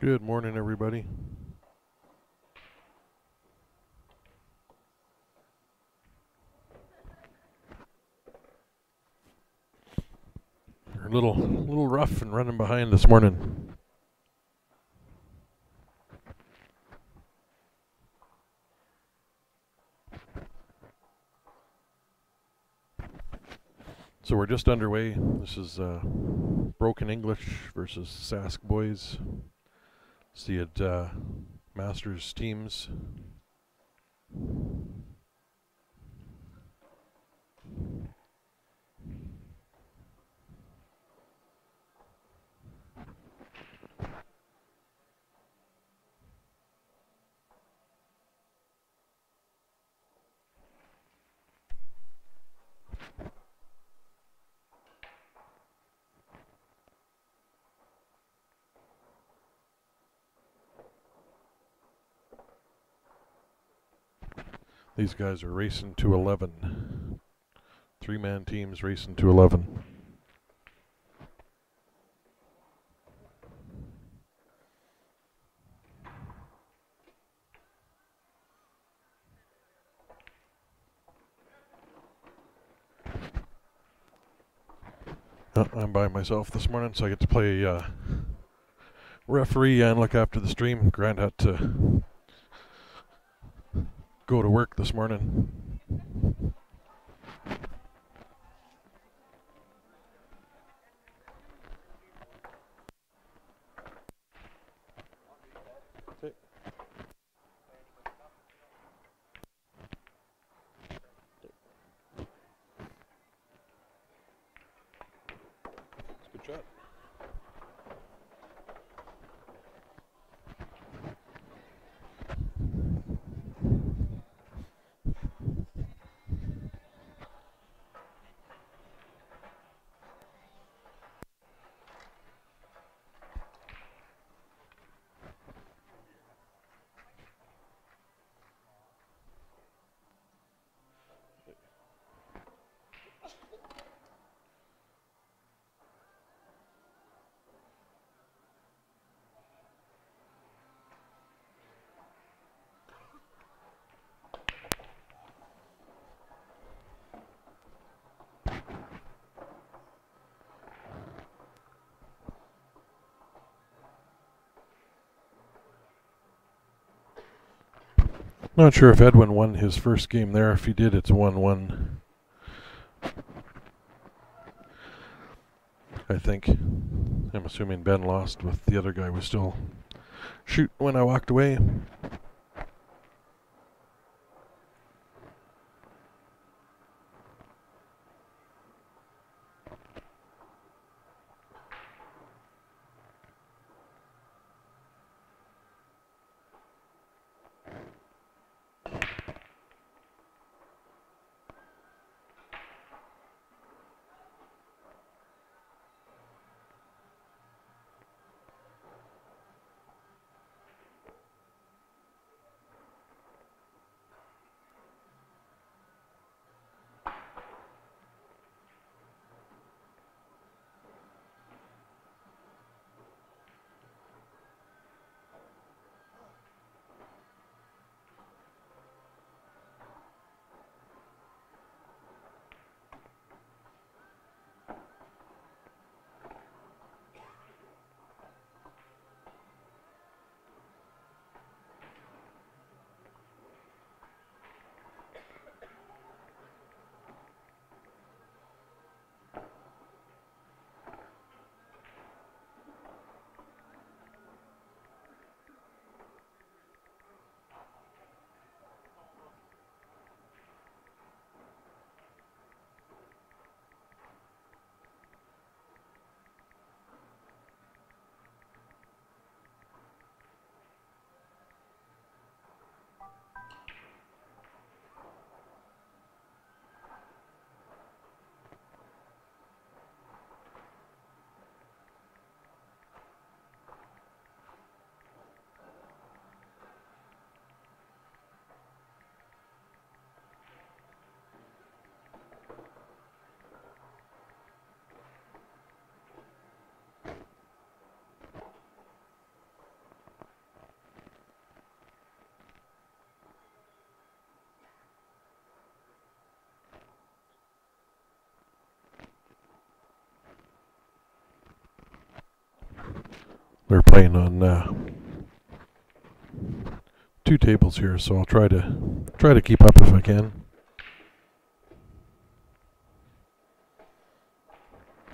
Good morning, everybody. We're a little rough and running behind this morning. So we're just underway. This is Broken English versus Sask Boys. See it Masters teams. These guys are racing to 11. Three-man teams racing to 11. I'm by myself this morning, so I get to play referee and look after the stream. Grant had to go to work this morning. Okay. Good shot. Not sure if Edwin won his first game there. If he did, it's 1-1. I think. I'm assuming Ben lost with the other guy was still shooting when I walked away. They're playing on 2 tables here, so I'll try to keep up if I can,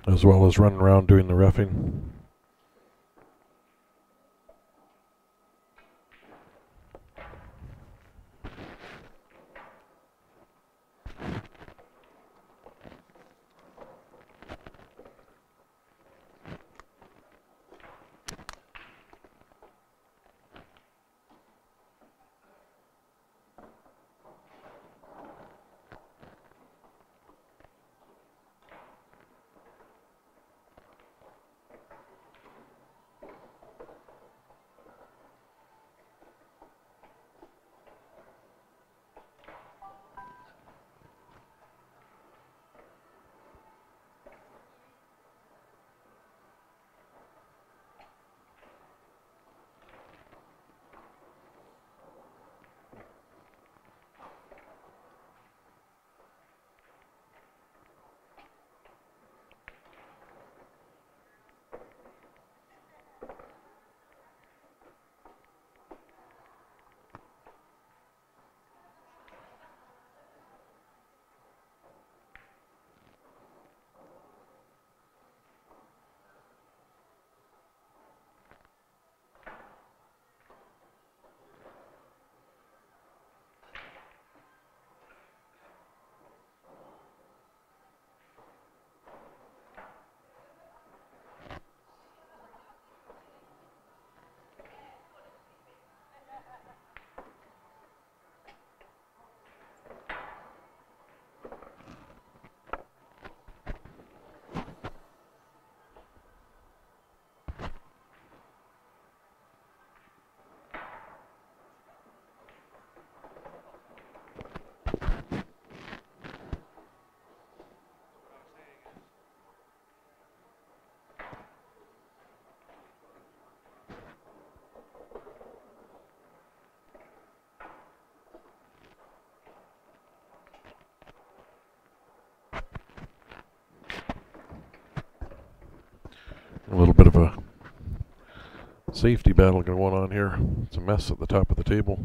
as well as running around doing the reffing. A little bit of a safety battle going on here. It's a mess at the top of the table.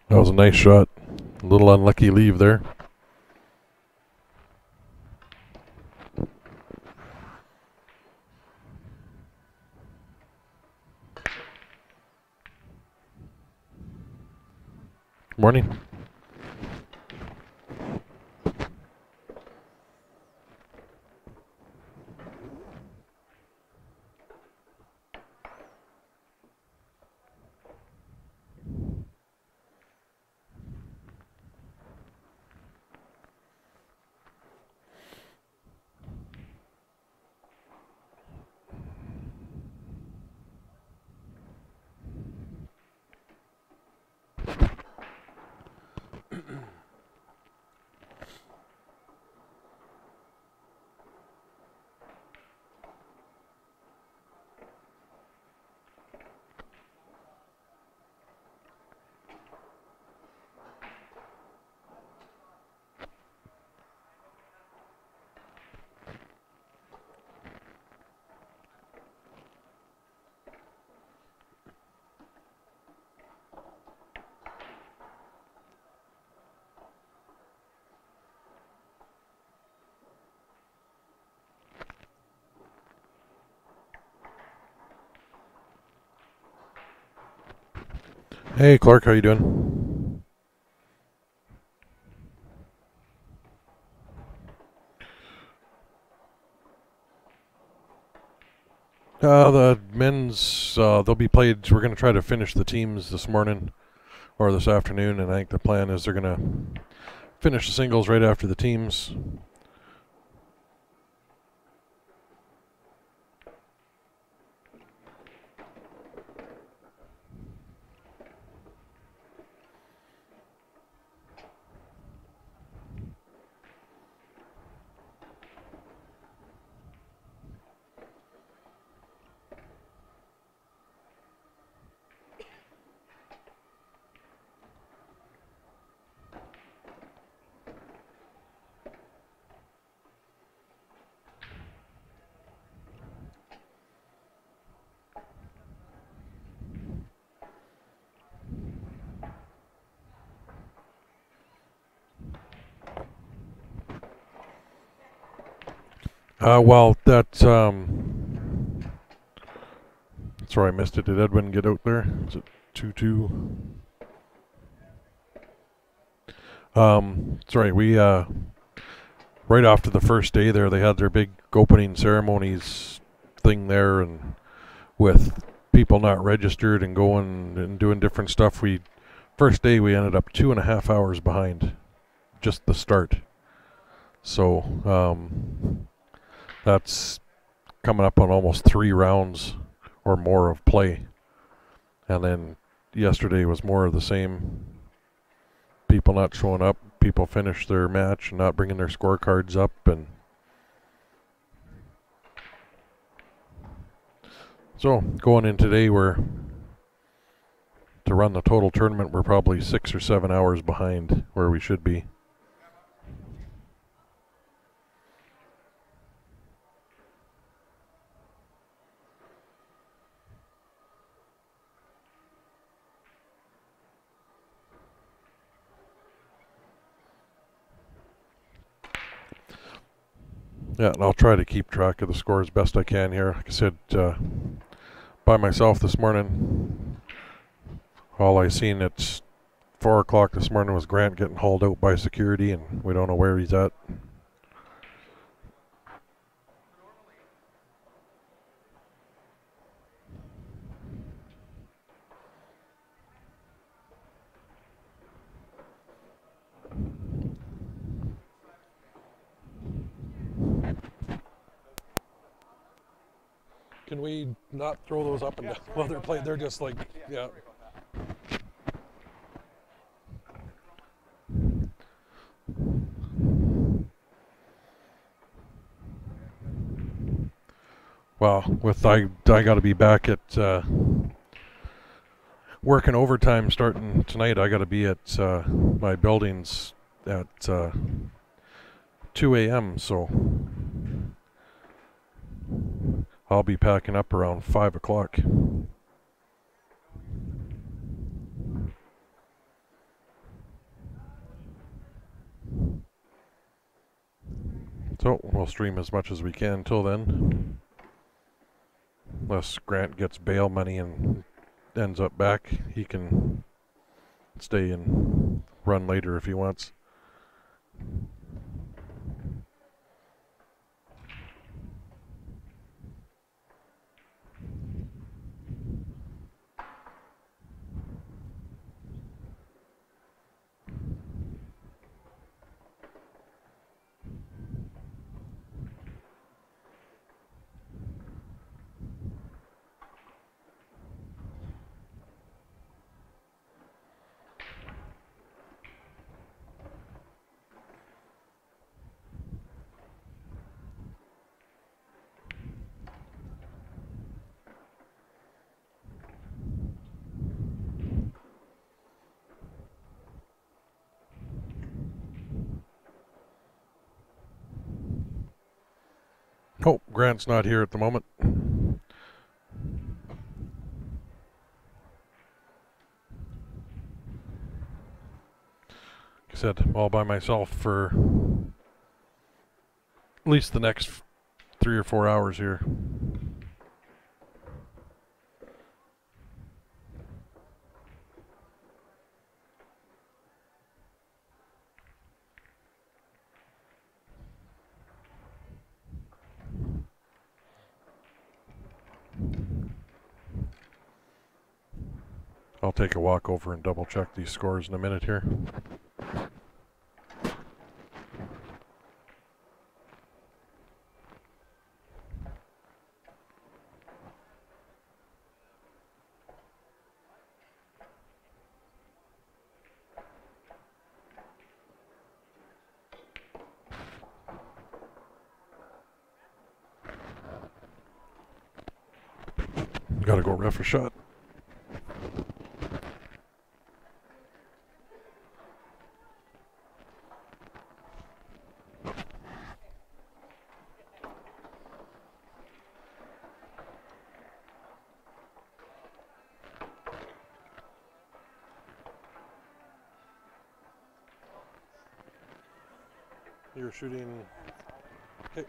That was a nice shot. A little unlucky leave there. Morning. Hey Clark, how you doing? The men's, they'll be played. We're going to try to finish the teams this morning or this afternoon, and I think the plan is they're going to finish the singles right after the teams. Well, that's sorry, I missed it. Did Edwin get out there? Is it 2-2? Sorry, we right after the first day there, they had their big opening ceremonies thing there, and with people not registered and going and doing different stuff, we first day we ended up 2.5 hours behind, just the start. So that's coming up on almost 3 rounds or more of play. And then yesterday was more of the same. People not showing up, people finish their match and not bringing their scorecards up, and so going in today, we're to run the total tournament, we're probably 6 or 7 hours behind where we should be. Yeah, and I'll try to keep track of the score as best I can here. Like I said, by myself this morning, all I seen at 4 o'clock this morning was Grant getting hauled out by security, and we don't know where he's at. Can we not throw those up and down while they're playing? They're just like, yeah. Well, with I got to be back at working overtime starting tonight. I got to be at my buildings at 2 a.m. So I'll be packing up around 5 o'clock. So we'll stream as much as we can until then. Unless Grant gets bail money and ends up back, he can stay and run later if he wants. Oh, Grant's not here at the moment. Like I said, I'm all by myself for at least the next 3 or 4 hours here. I'll take a walk over and double check these scores in a minute here. Gotta go ref a shot. You're shooting. Okay.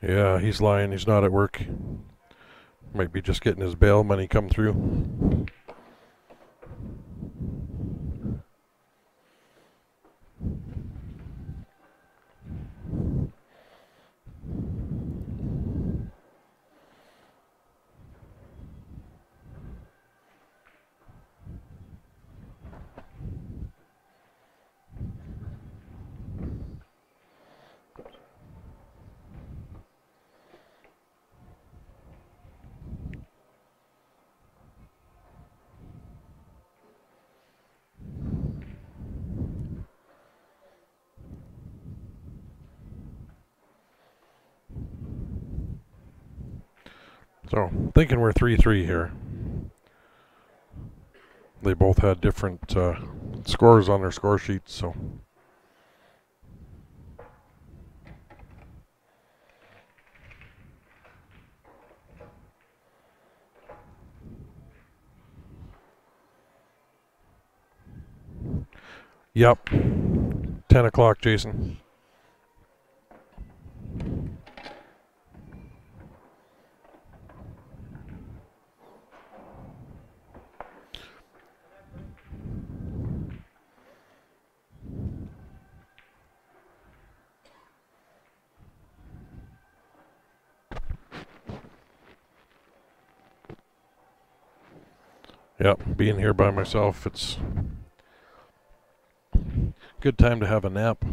Yeah, he's lying. He's not at work. Might be just getting his bail money come through. So, thinking we're 3-3 here. They both had different scores on their score sheets, so. Yep. 10 o'clock, Jason. Yep, being here by myself, it's a good time to have a nap.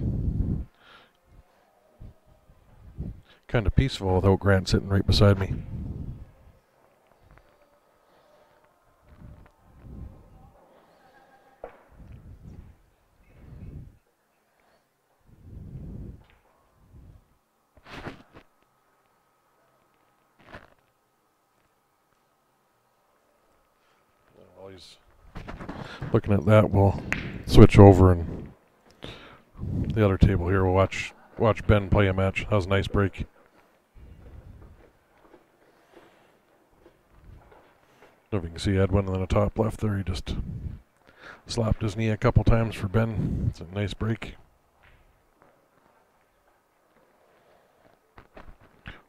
Kind of peaceful without Grant sitting right beside me. While he's looking at that, we'll switch over and the other table here. We'll watch Ben play a match. That was a nice break. If you can see Edwin in the top left there, he just Slapped his knee a couple times for Ben. It's a nice break.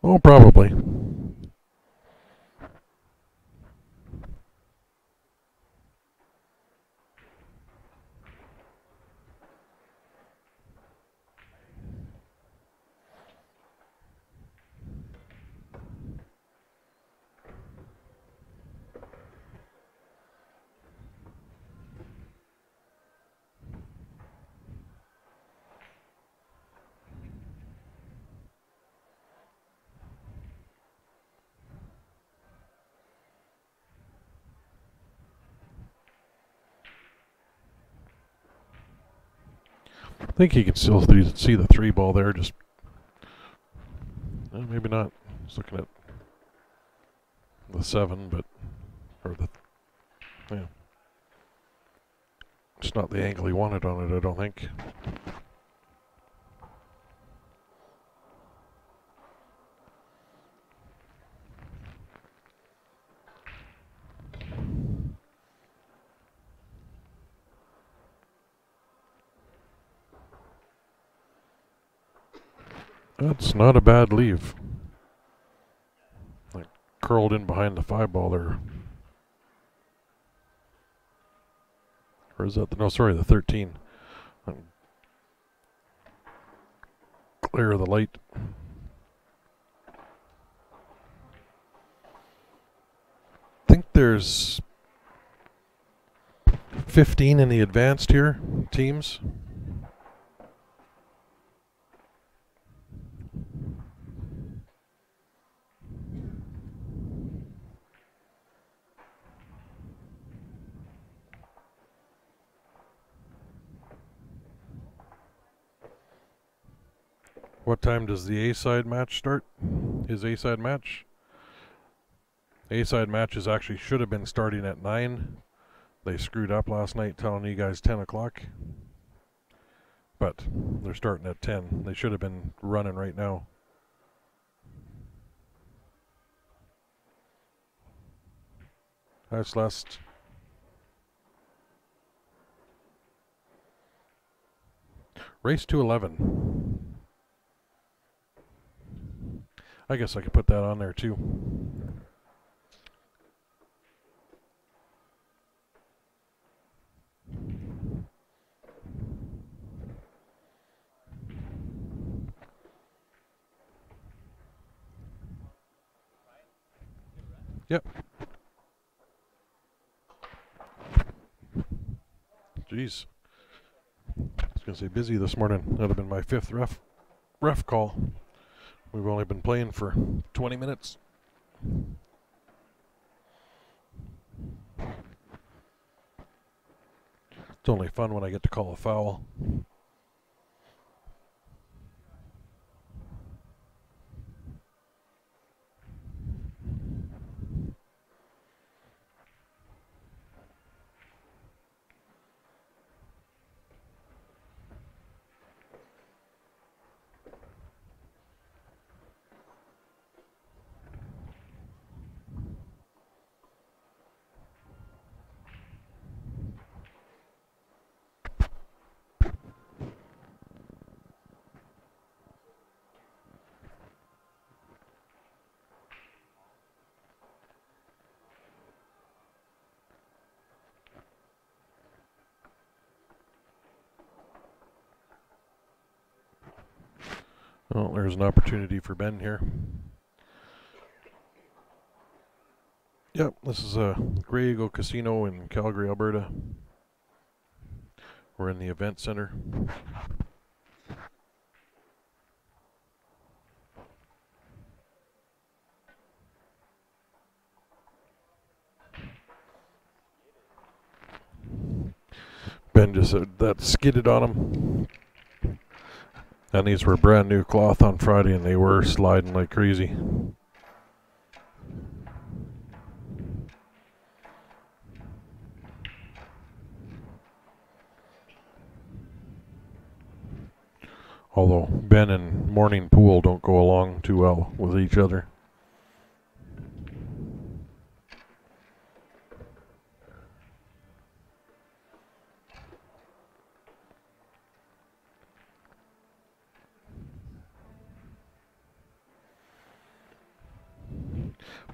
Oh, probably. I think he can still see the 3 ball there. Just maybe not. Just looking at the 7, but or the yeah. It's not the angle he wanted on it, I don't think. That's not a bad leave. Like curled in behind the 5 ball there. Or is that the, no, sorry, the 13. Clear of the light. I think there's 15 in the advanced here, teams. What time does the A-side match start? His A-side match? A-side matches actually should have been starting at 9. They screwed up last night telling you guys 10 o'clock. But they're starting at 10. They should have been running right now. That's last. Race to 11. I guess I could put that on there too. Yep. Jeez. I was going to say busy this morning. That would have been my 5th ref call. We've only been playing for 20 minutes. It's only fun when I get to call a foul. Well, there's an opportunity for Ben here. Yep, this is a Grey Eagle Casino in Calgary, Alberta. We're in the event center. Ben just said that skidded on him. And these were brand new cloth on Friday and they were sliding like crazy. Although Ben and Morning Pool don't go along too well with each other.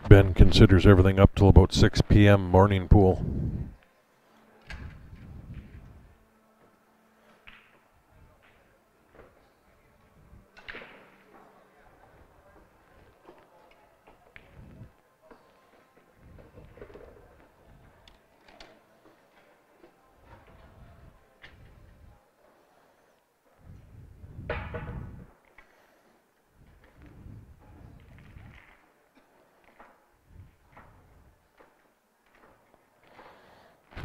Ben considers everything up till about 6 p.m. morning pool.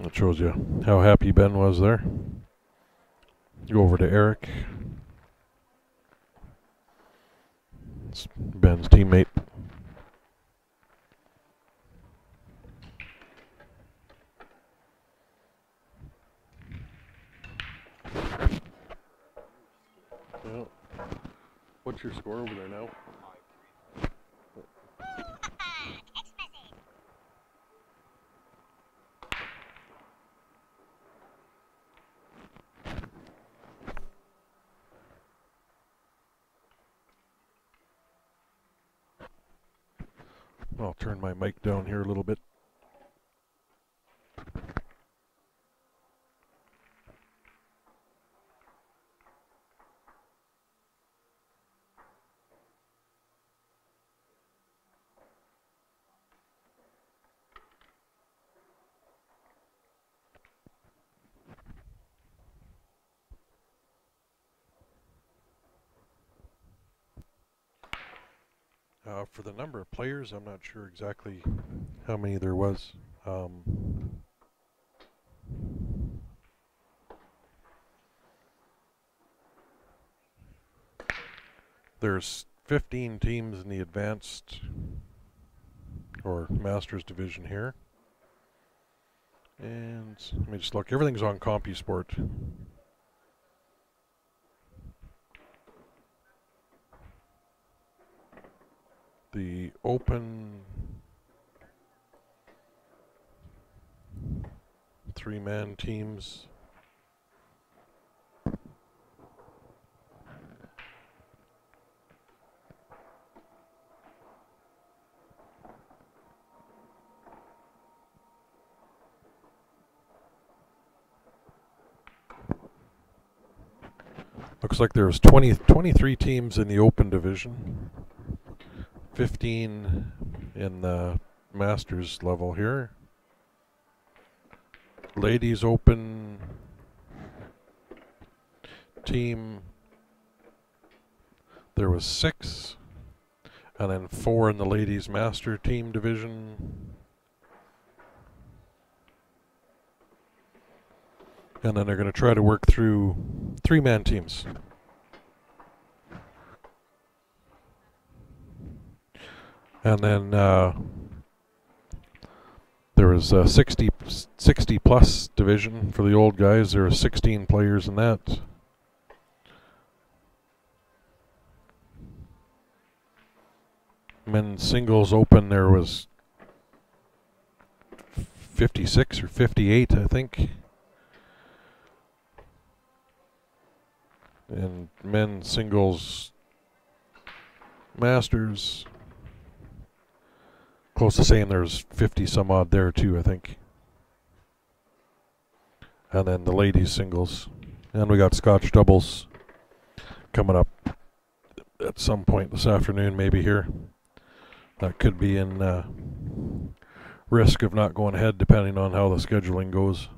That shows you how happy Ben was there. Go over to Eric. It's Ben's teammate. Yeah. What's your score over there now? I'll turn my mic down here a little bit. For the number of players, I'm not sure exactly how many there was. There's 15 teams in the advanced or masters division here. And let me just look. Everything's on CompuSport. The open 3-man teams. Looks like there's 23 teams in the open division. 15 in the masters level here. Ladies open team, there was 6, and then 4 in the ladies master team division. And then they're going to try to work through 3-man teams. And then there was a 60 plus division for the old guys. There were 16 players in that. Men's singles open, there was 56 or 58, I think. And men's singles masters, close to saying there's 50 some odd there too, I think. And then the ladies singles. And we got Scotch doubles coming up at some point this afternoon, maybe here. That could be in risk of not going ahead depending on how the scheduling goes.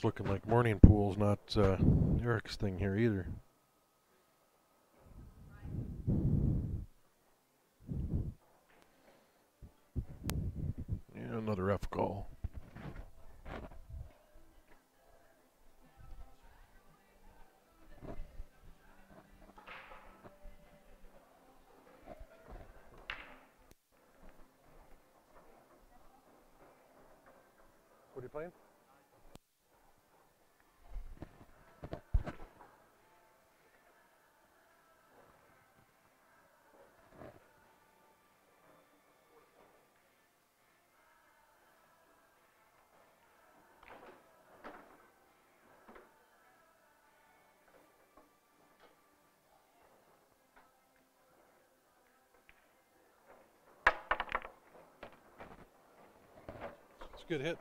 It's looking like morning pool's not Eric's thing here either. Yeah, another ref call. What are you playing? It's a good hit.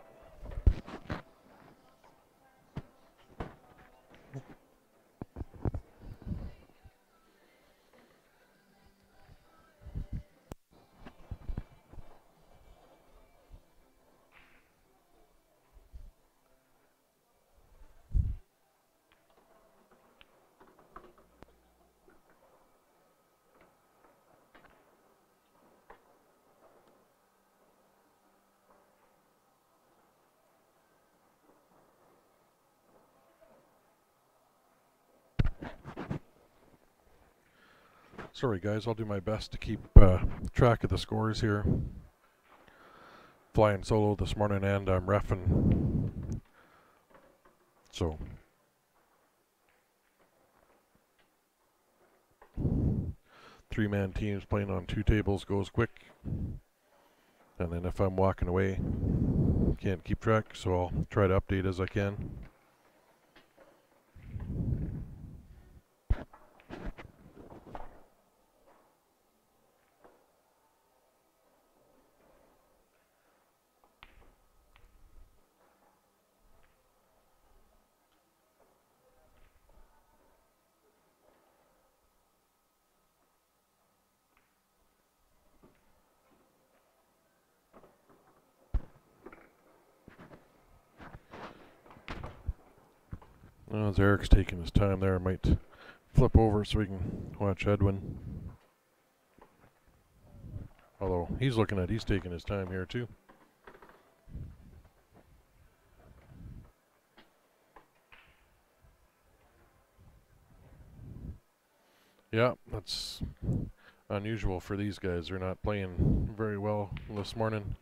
Sorry guys, I'll do my best to keep track of the scores here. Flying solo this morning and I'm reffing. So 3-man teams playing on 2 tables goes quick. And then if I'm walking away, can't keep track, so I'll try to update as I can. As Eric's taking his time there, I might flip over so we can watch Edwin. Although he's taking his time here too. Yeah, that's unusual for these guys. They're not playing very well this morning.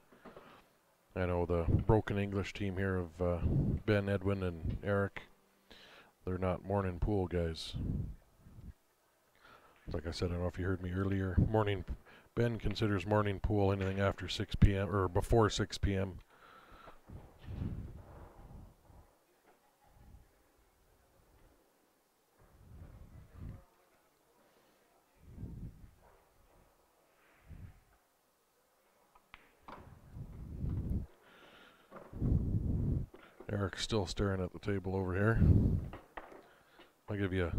I know the broken English team here of Ben, Edwin, and Eric. They're not morning pool guys. Like I said, I don't know if you heard me earlier. Ben considers morning pool anything after 6 p.m. or before 6 p.m. Eric's still staring at the table over here. I'll give you a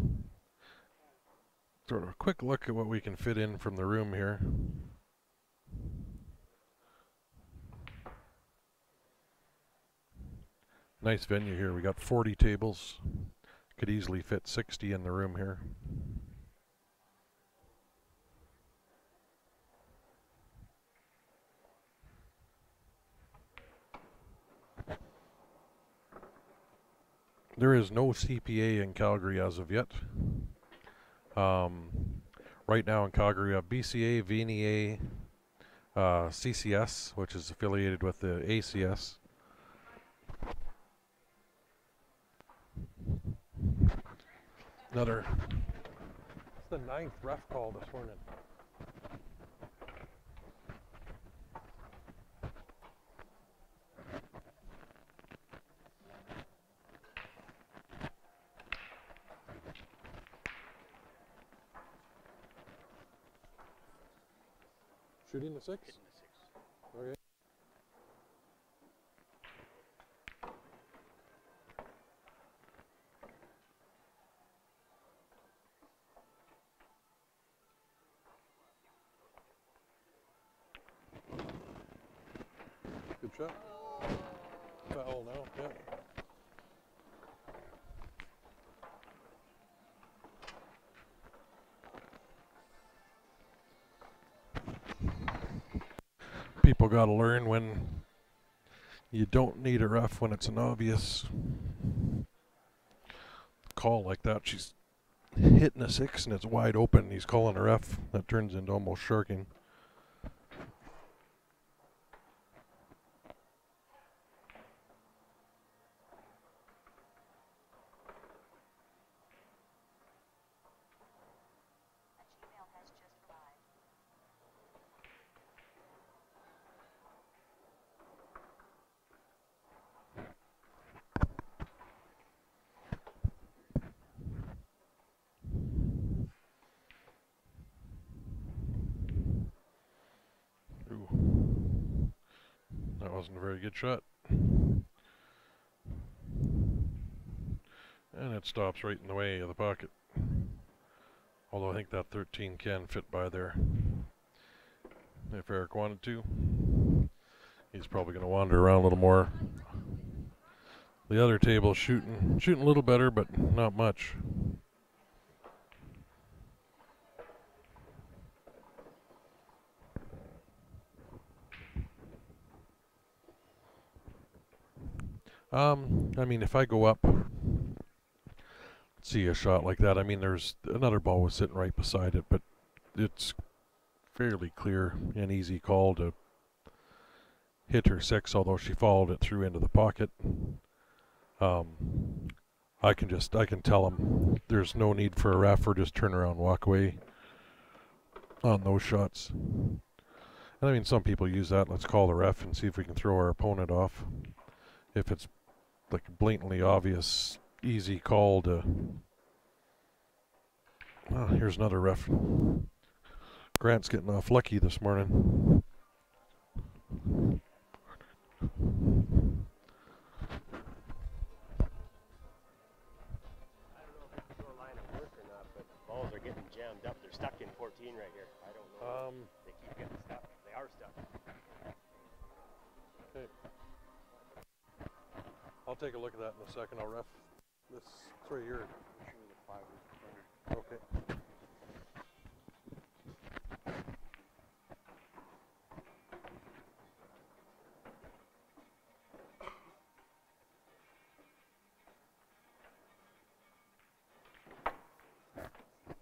sort of a quick look at what we can fit in from the room here. Nice venue here. We got 40 tables. Could easily fit 60 in the room here. There is no CPA in Calgary as of yet. Right now in Calgary, we have BCA, VNEA, CCS, which is affiliated with the ACS. It's the 9th ref call this morning. Shooting the 6? Okay. Good shot. Foul now, yeah. got to learn when you don't need a ref when it's an obvious call like that. She's hitting a 6 and it's wide open. He's calling a ref. That turns into almost sharking. Ooh. That wasn't a very good shot. And it stops right in the way of the pocket. Although I think that 13 can fit by there. If Eric wanted to. He's probably going to wander around a little more. The other table's shooting a little better, but not much. I mean, if I go up, see a shot like that, I mean, there's another ball was sitting right beside it, but it's fairly clear and easy call to hit her 6, although she followed it through into the pocket. I can tell him there's no need for a ref, or just turn around, walk away on those shots. And I mean, some people use that. Let's call the ref and see if we can throw our opponent off. If it's like a blatantly obvious, easy call to... Oh, here's another ref. Grant's getting off lucky this morning. Balls are getting jammed up. They're stuck in 14 right here. I don't know. They keep getting stuck. They are stuck. Okay. I'll take a look at that in a second. I'll ref this. It's right here. Okay.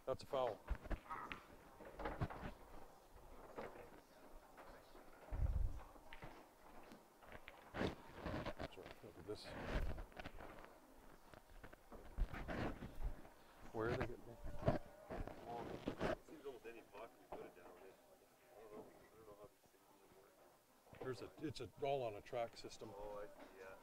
That's a foul. Look at this. Where are they getting it? Seems almost any pocket we put it down in. I don't know how these things even work. It's all on a track system. Oh, I see, yeah.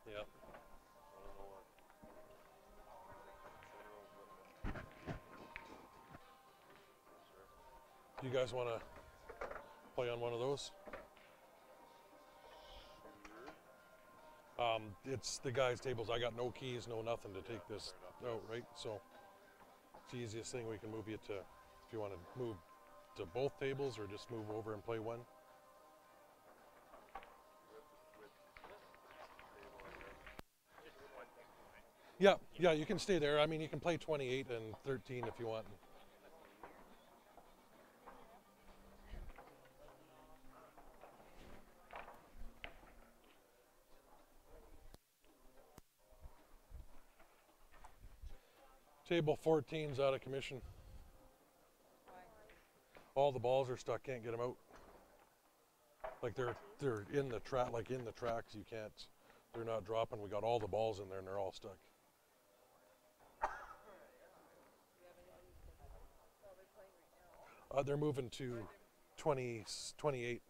Yeah. I don't know what. Do you guys want to play on one of those? It's the guys' tables. I got no keys, no nothing to take this out, right? So it's the easiest thing we can move you to. If you want to move to both tables or just move over and play one. Yeah, you can stay there. I mean, you can play 28 and 13 if you want. Table 14's out of commission. All the balls are stuck, can't get them out. Like they're in the track, like in the tracks, you can't, they're not dropping. We got all the balls in there and they're all stuck. They're moving to 20, 28.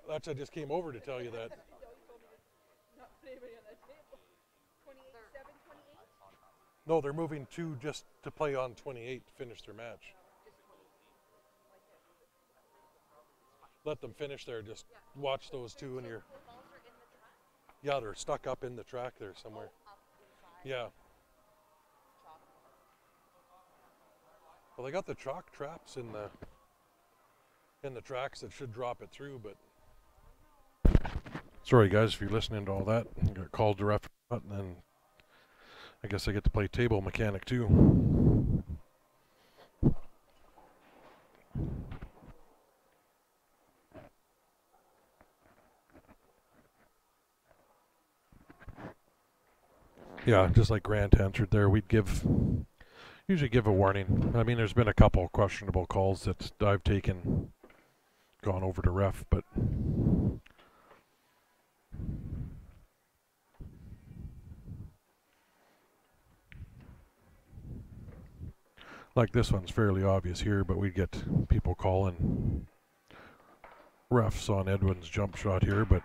That's, I just came over to tell you that. No, they're moving to just to play on 28 to finish their match. Let them finish there. Just watch those two and you're... Yeah, they're stuck up in the track there somewhere. Yeah. Well, they got the chalk traps in the tracks that should drop it through, but... Sorry guys if you're listening to all that. I got called to ref and then I guess I get to play table mechanic too. Yeah, just like Grant answered there, we'd usually give a warning. I mean, there's been a couple questionable calls that I've gone over to ref, but like this one's fairly obvious here, but we'd get people calling refs on Edwin's jump shot here, but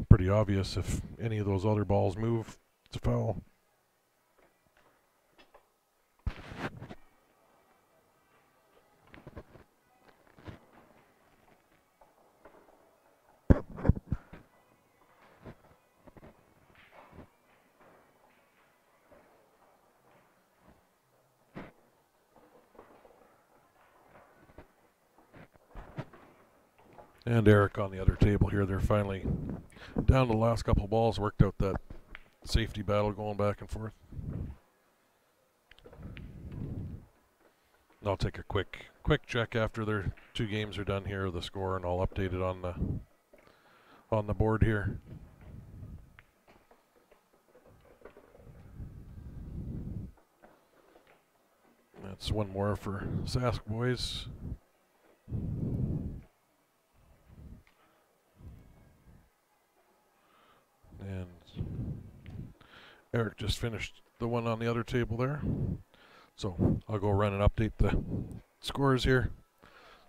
pretty obvious if any of those other balls move, it's a foul. And Eric on the other table here, they're finally down to the last couple of balls, worked out that safety battle going back and forth. I'll take a quick check after their 2 games are done here, the score, and I'll update it on the board here. That's one more for Sask boys. And Eric just finished the one on the other table there. So I'll go run and update the scores here,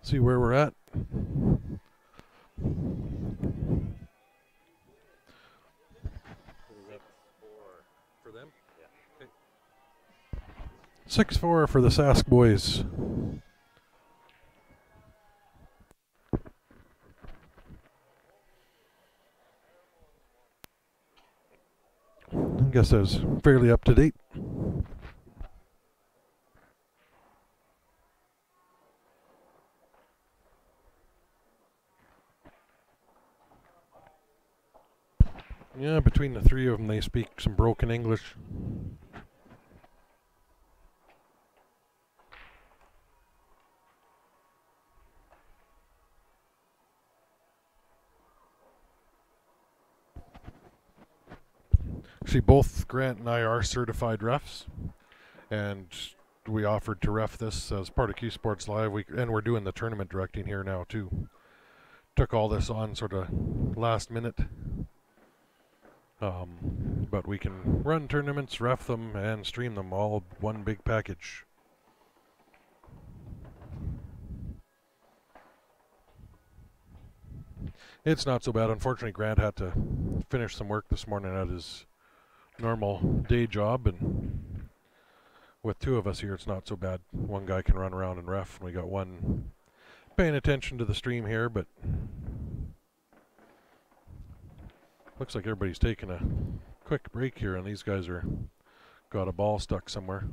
see where we're at. 6-4 for the Sask boys. I guess that was fairly up to date. Yeah, between the 3 of them, they speak some broken English. Actually, both Grant and I are certified refs, and we offered to ref this as part of Q Sports Live. And we're doing the tournament directing here now too. Took all this on sort of last minute, but we can run tournaments, ref them, and stream them all one big package. It's not so bad. Unfortunately, Grant had to finish some work this morning at his normal day job, and with 2 of us here, it's not so bad. One guy can run around and ref, and we got one paying attention to the stream here, but looks like everybody's taking a quick break here, and these guys are got a ball stuck somewhere.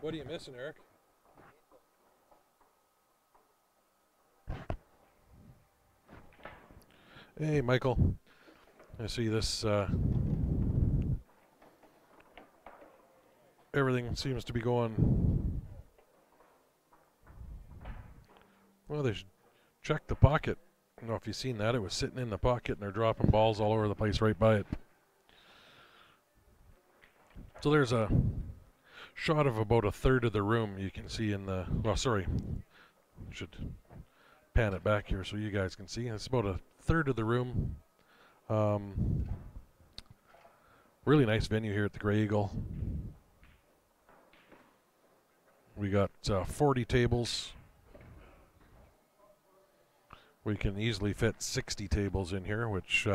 What are you missing, Eric? Hey, Michael. I see this. Everything seems to be going. Well, they should check the pocket. I don't know if you've seen that. It was sitting in the pocket, and they're dropping balls all over the place right by it. So there's a shot of about a third of the room you can see in the. Well, sorry. Should pan it back here so you guys can see. It's about a third of the room. Really nice venue here at the Grey Eagle. We got 40 tables. We can easily fit 60 tables in here, which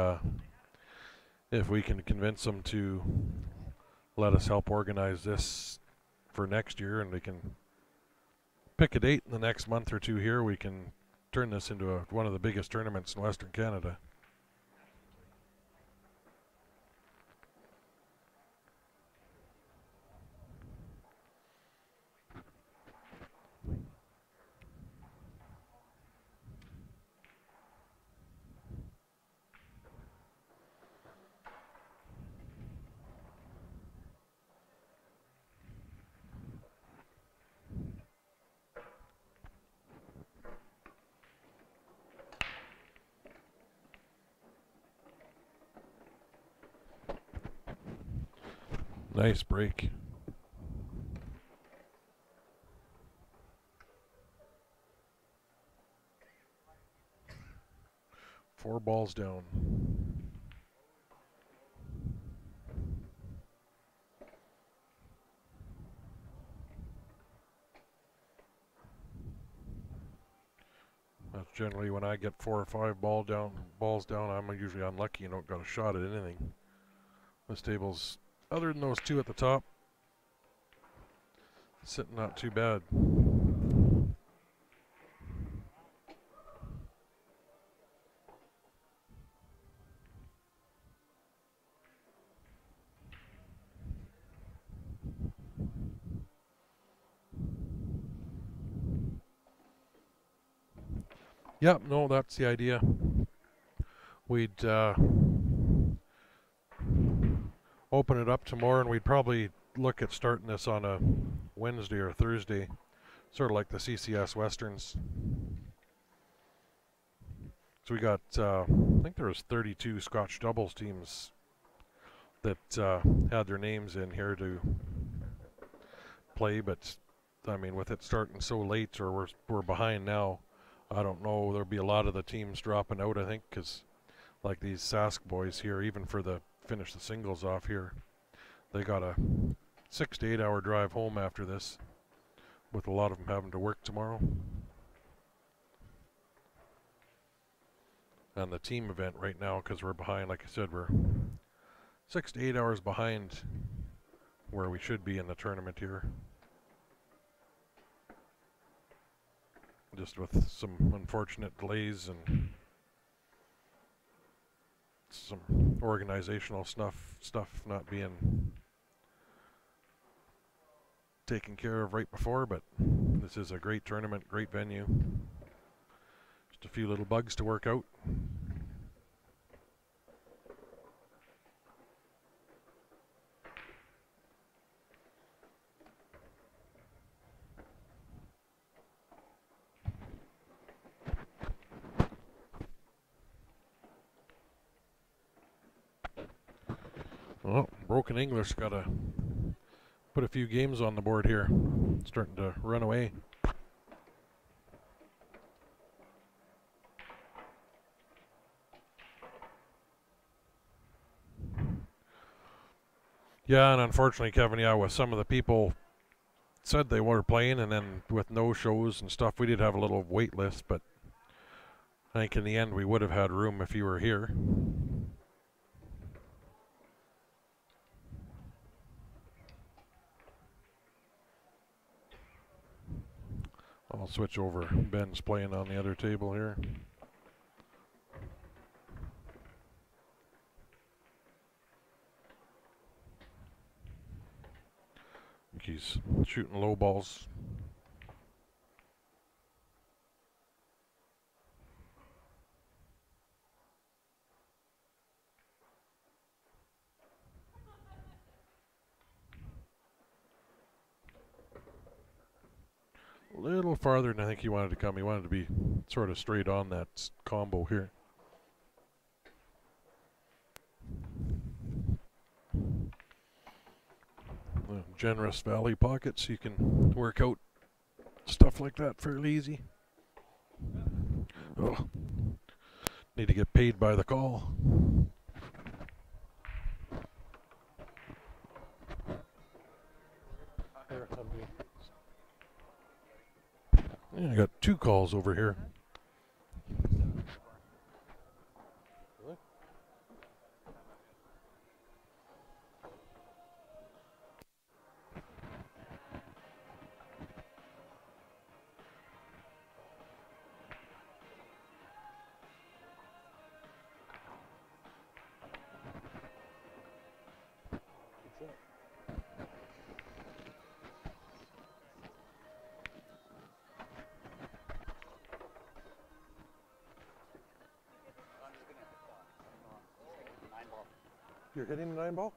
if we can convince them to let us help organize this for next year, and we can pick a date in the next month or 2 here, we can turn this into one of the biggest tournaments in Western Canada. Nice break. Four balls down. That's generally when I get 4 or 5 balls down, I'm usually unlucky and don't got a shot at anything. This table's, other than those two at the top, sitting not too bad. Yep, no, that's the idea. We'd open it up tomorrow, and we'd probably look at starting this on a Wednesday or Thursday, sort of like the CCS Westerns. So we got, I think there was 32 Scotch doubles teams that had their names in here to play, but I mean, with it starting so late, or we're behind now, I don't know. There'll be a lot of the teams dropping out, I think, because like these Sask boys here, even for the finish the singles off here, they got a 6 to 8 hour drive home after this, with a lot of them having to work tomorrow. And the team event right now, because we're behind, like I said, we're 6 to 8 hours behind where we should be in the tournament here. Just with some unfortunate delays and some organizational stuff not being taken care of right before, but this is a great tournament, great venue. Just a few little bugs to work out. Well, Broken English got to put a few games on the board here. Starting to run away. Yeah, and unfortunately, Kevin, yeah, with some of the people said they were playing, and then with no shows and stuff, we did have a little wait list, but I think in the end we would have had room if you were here. I'll switch over. Ben's playing on the other table here. He's shooting low balls. A little farther than I think he wanted to come. He wanted to be sort of straight on that combo here. The generous valley pockets, you can work out stuff like that fairly easy. Oh, need to get paid by the call. Yeah, I got 2 calls over here. Really? You're hitting the 9 ball?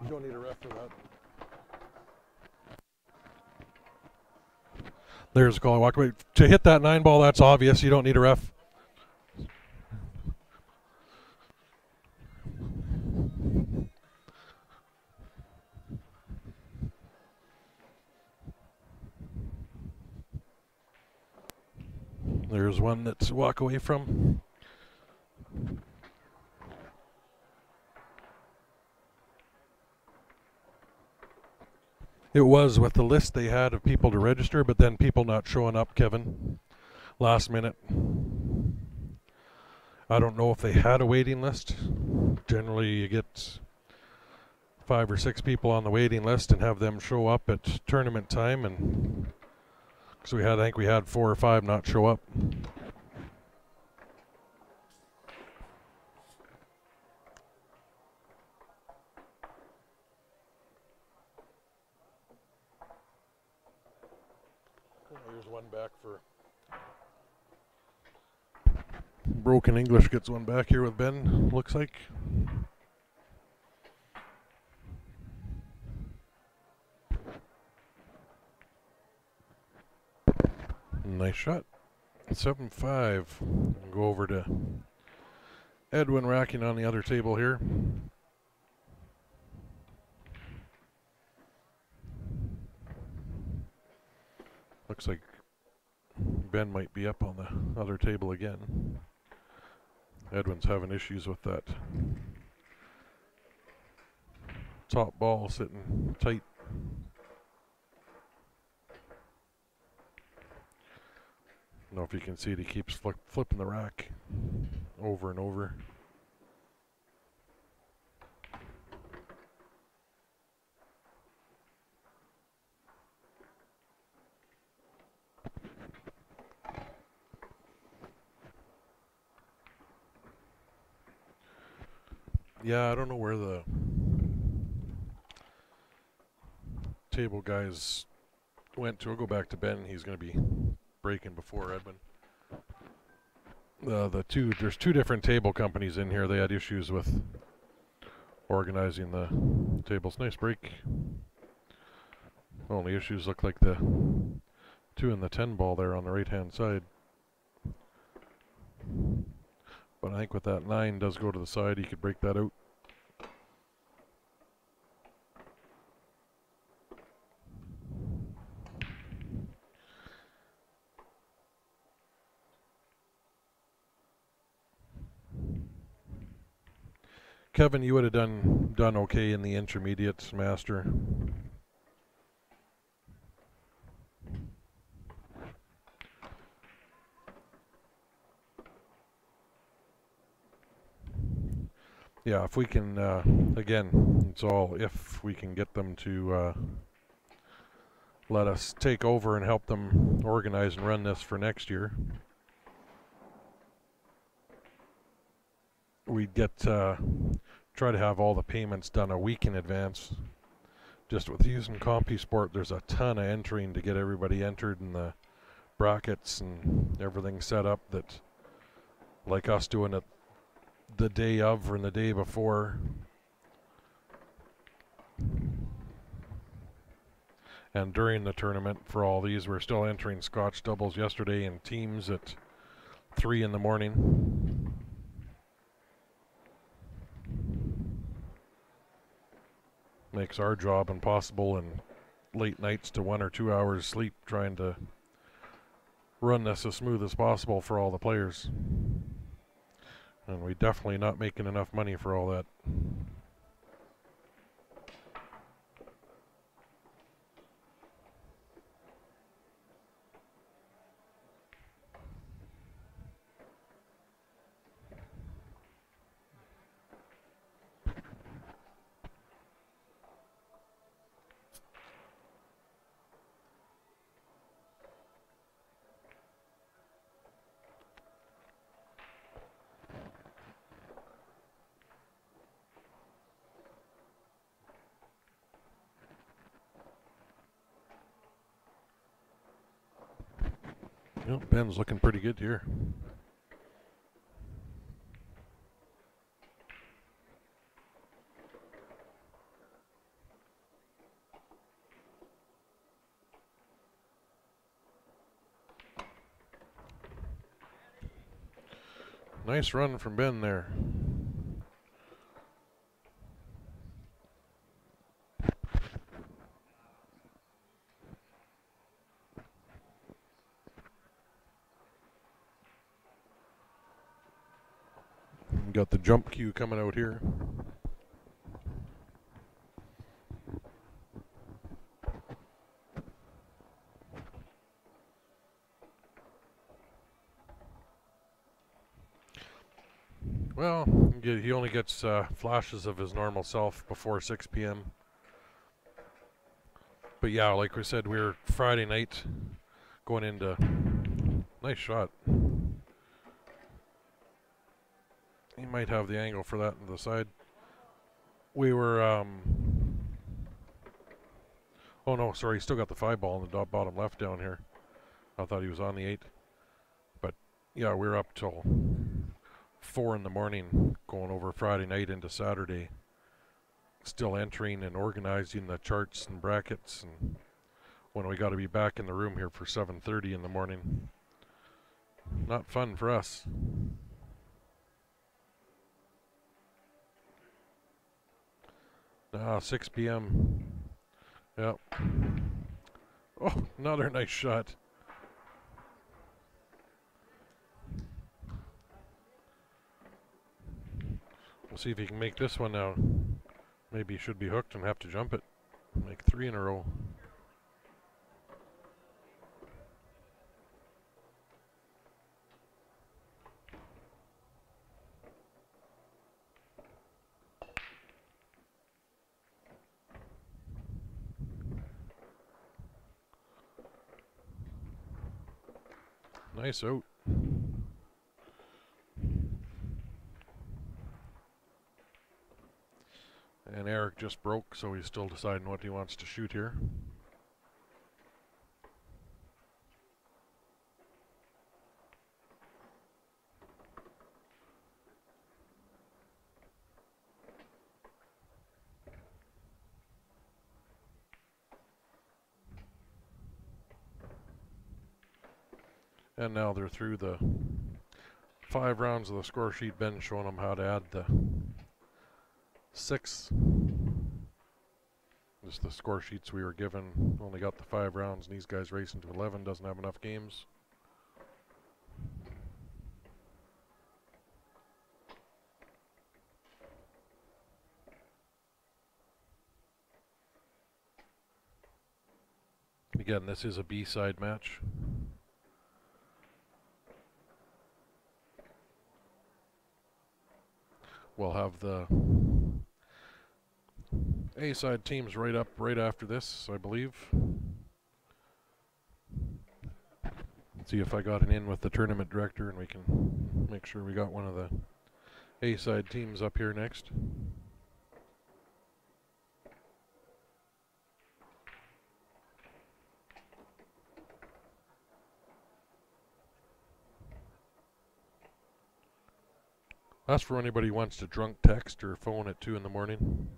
You don't need a ref for that. There's a call. Walk away. To hit that 9 ball, that's obvious. You don't need a ref. There's one that's walk away from. It was with the list they had of people to register, but then people not showing up, Kevin, last minute. I don't know if they had a waiting list. Generally, you get 5 or 6 people on the waiting list and have them show up at tournament time, and so I think we had 4 or 5 not show up. Here's one back for Broken English. Gets one back here with Ben, looks like. Nice shot. 7-5. Go over to Edwin racking on the other table here. Looks like Ben might be up on the other table again. Edwin's having issues with that top ball sitting tight. I don't know if you can see it, he keeps flipping the rack over and over. Yeah, I don't know where the table guys went to. I'll go back to Ben. He's going to be breaking before Edwin. There's 2 different table companies in here. They had issues with organizing the tables. Nice break. Only issues look like the 2 and the 10 ball there on the right hand side. But I think with that 9 does go to the side, he could break that out. Kevin, you would have done okay in the intermediate master. Yeah, if we can, again, it's all if we can get them to let us take over and help them organize and run this for next year. We'd get try to have all the payments done a week in advance. Just with using CompuSport, there's a ton of entering to get everybody entered in the brackets and everything set up, that like us doing it the day of or the day before. And during the tournament for all these, we're still entering Scotch doubles yesterday in teams at 3 in the morning. Makes our job impossible, and late nights to 1 or 2 hours sleep trying to run this as smooth as possible for all the players. And we definitely not making enough money for all that. Well, Ben's looking pretty good here. Nice run from Ben there. Got the jump cue coming out here. Well, he only gets flashes of his normal self before 6 p.m. But yeah, like we said, we're Friday night going into... Nice shot. He might have the angle for that on the side. We were... Oh no, sorry, he still got the 5 ball in the bottom left down here. I thought he was on the 8. But yeah, we're up till 4 in the morning going over Friday night into Saturday. Still entering and organizing the charts and brackets, and when we got to be back in the room here for 7:30 in the morning. Not fun for us. 6 p.m. Yep. Oh, another nice shot. We'll see if he can make this one now. Maybe he should be hooked and have to jump it. Make 3 in a row. Nice out. And Eric just broke, so he's still deciding what he wants to shoot here. And now they're through the 5 rounds of the score sheet. Ben showing them how to add the 6. Just the score sheets we were given. Only got the 5 rounds, and these guys racing to 11. Doesn't have enough games. Again, this is a B-side match. We'll have the A-side teams right up right after this, I believe. See if I got an in with the tournament director, and we can make sure we got one of the A-side teams up here next. That's for anybody who wants to drunk text or phone at 2 in the morning.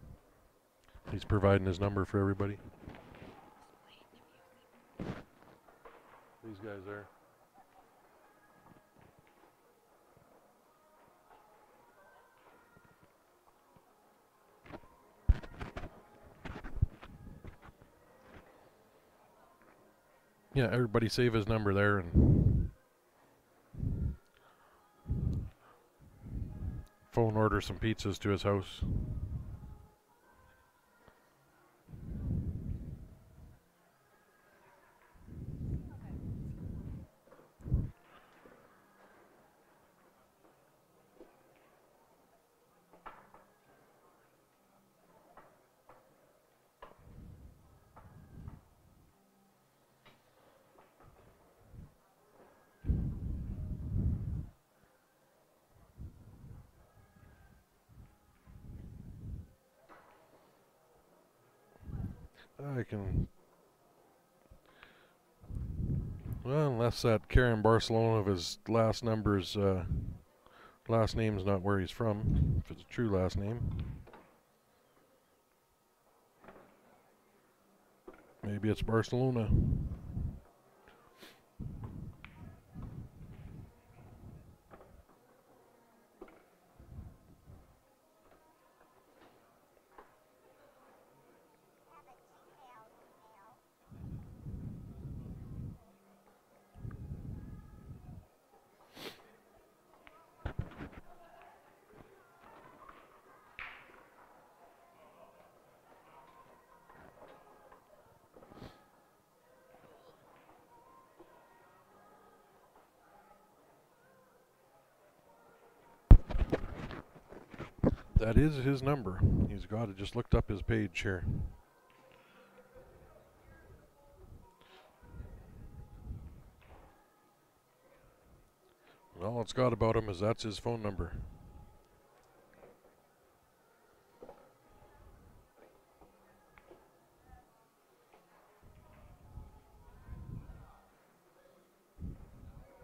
He's providing his number for everybody. These guys there. Yeah, everybody save his number there and phone order some pizzas to his house. I can... Well, unless that Karen Barcelona of his last number's last name's not where he's from, if it's a true last name. Maybe it's Barcelona. That is his number. He's got it. Just looked up his page here. All it's got about him is that's his phone number.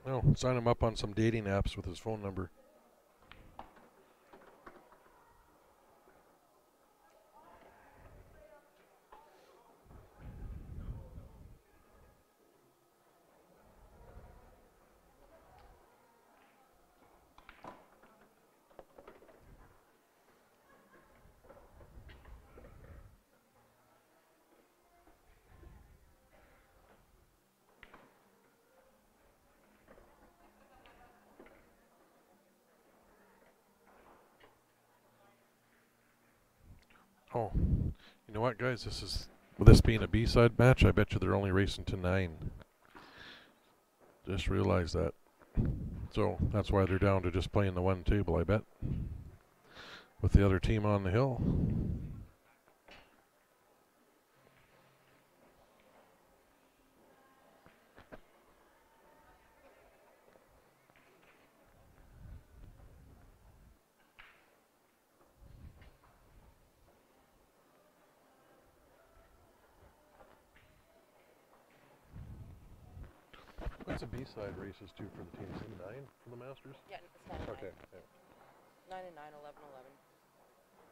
Oh, sign him up on some dating apps with his phone number. Oh, you know what, guys? With this being a B-side match, I bet you they're only racing to 9. Just realized that. So that's why they're down to just playing the one table, I bet. With the other team on the hill. What's a B-side races to for the teams? 9 for the Masters? Yeah, it's 9 and 9. Okay. Yeah. 9 and 9, 11, 11.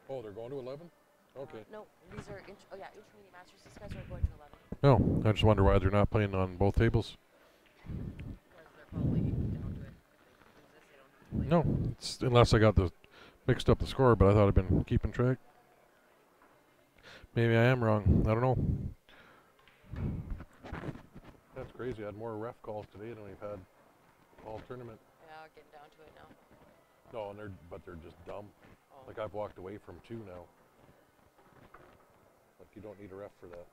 Oh, they're going to 11? Okay. No, these are intermediate masters. These guys are going to 11. No, I just wonder why they're not playing on both tables. Because they're probably down to it. If they exist, they don't have to play. No, unless I got mixed up the score, but I thought I'd been keeping track. Maybe I am wrong. I don't know. That's crazy. I had more ref calls today than we've had all tournament. Yeah, getting down to it now. No, but they're just dumb. Oh. Like I've walked away from 2 now. Like you don't need a ref for that.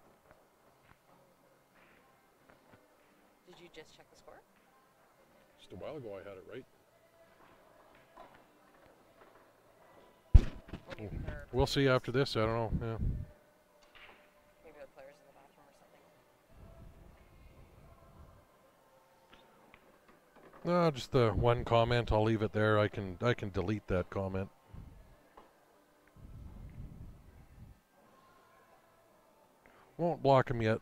Did you just check the score? Just a while ago I had it right. Or maybe they're We'll see after this. I don't know. Yeah. maybe the players in the bathroom or something. No, just the one comment. I'll leave it there. I can delete that comment. Won't block him yet.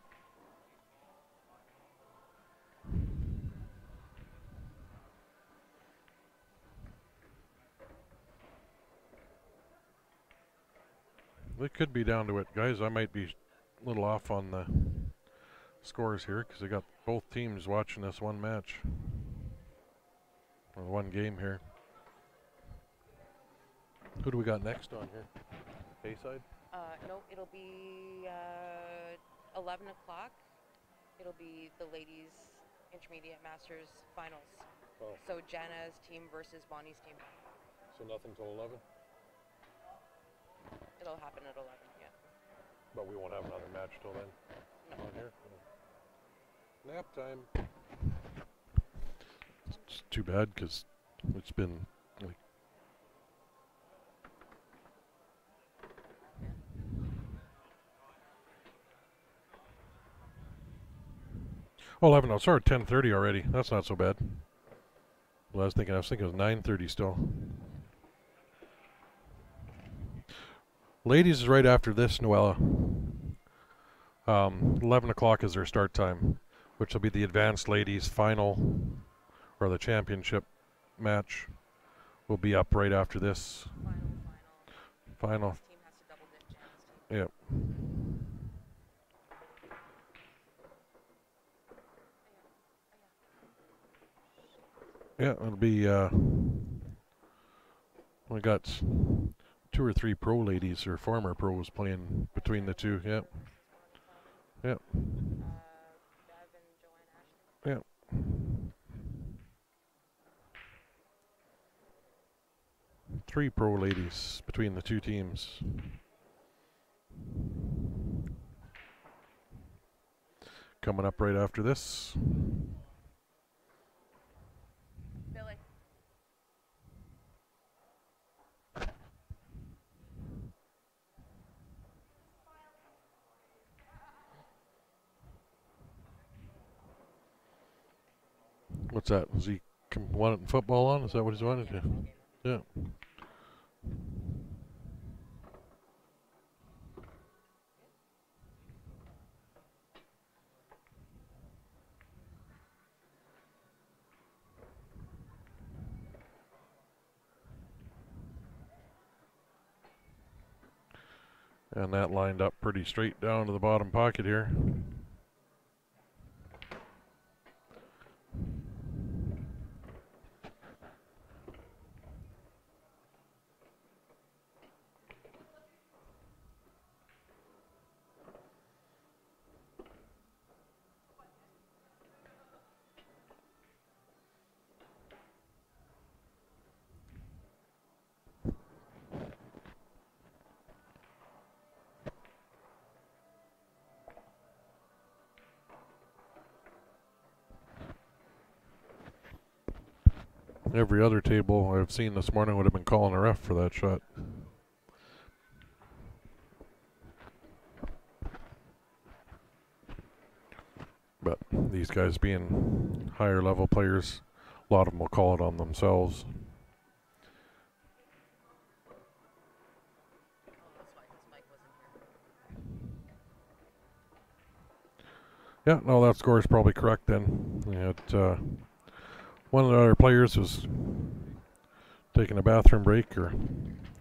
They could be down to it, guys. I might be a little off on the scores here because I got both teams watching this one match. Or one game here. Who do we got next on here? A-side? No, it'll be 11 o'clock. It'll be the ladies' intermediate masters finals. Oh. So Jana's team versus Bonnie's team. So nothing till 11? It'll happen at 11, yeah. But we won't have another match till then? No. On here? No. Nap time. It's too bad because it's been like... Oh, 11. Oh, sorry, 10:30 already. That's not so bad. Well, I was thinking it was 9:30 still. Ladies is right after this, Noella. 11 o'clock is their start time, which will be the advanced ladies final, or the championship match. Will be up right after this. Final. This team has to double dip Jana's team. Yeah. Yeah, it'll be. We got 2 or 3 pro ladies or former pros playing between the two. Yeah. Yeah. Bev and Joanne Ashley. Yeah. 3 pro ladies between the two teams. Coming up right after this. Billy. What's that? Is he wanting football on? Is that what he's wanting to? Yeah. And that lined up pretty straight down to the bottom pocket here. Every other table I've seen this morning would have been calling a ref for that shot. But these guys being higher level players, a lot of them will call it on themselves. Oh, that's why his mic wasn't here. Yeah, no, that score is probably correct then. We had one of the other players was taking a bathroom break or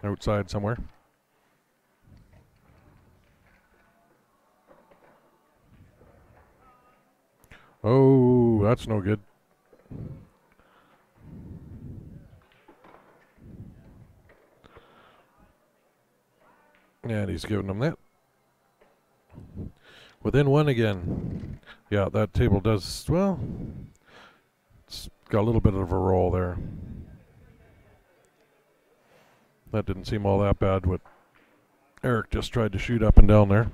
outside somewhere. Oh, that's no good. And he's giving them that. Within one again. Yeah, that table does, well, it's got a little bit of a roll there. That didn't seem all that bad what Eric just tried to shoot up and down there.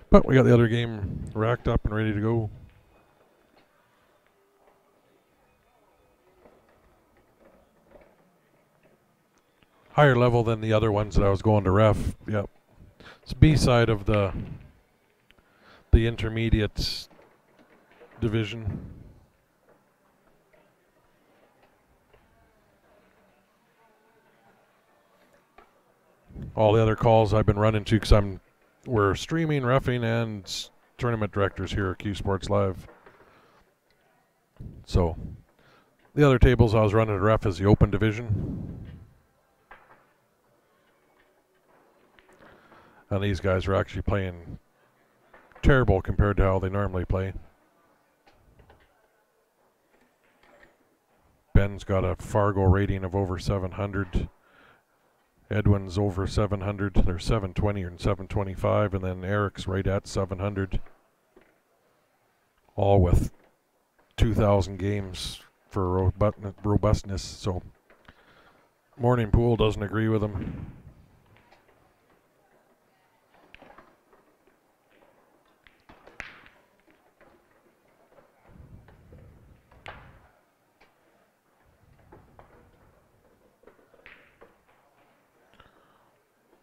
But we got the other game racked up and ready to go. Higher level than the other ones that I was going to ref. Yep. It's B side of the intermediate division. All the other calls I've been running to because we're streaming, reffing, and tournament directors here at Q Sports Live. So the other tables I was running to ref is the open division. And these guys are actually playing terrible compared to how they normally play. Ben's got a Fargo rating of over 700. Edwin's over 700. They're 720 and 725, and then Eric's right at 700. All with 2,000 games for robustness. So Morning Pool doesn't agree with him.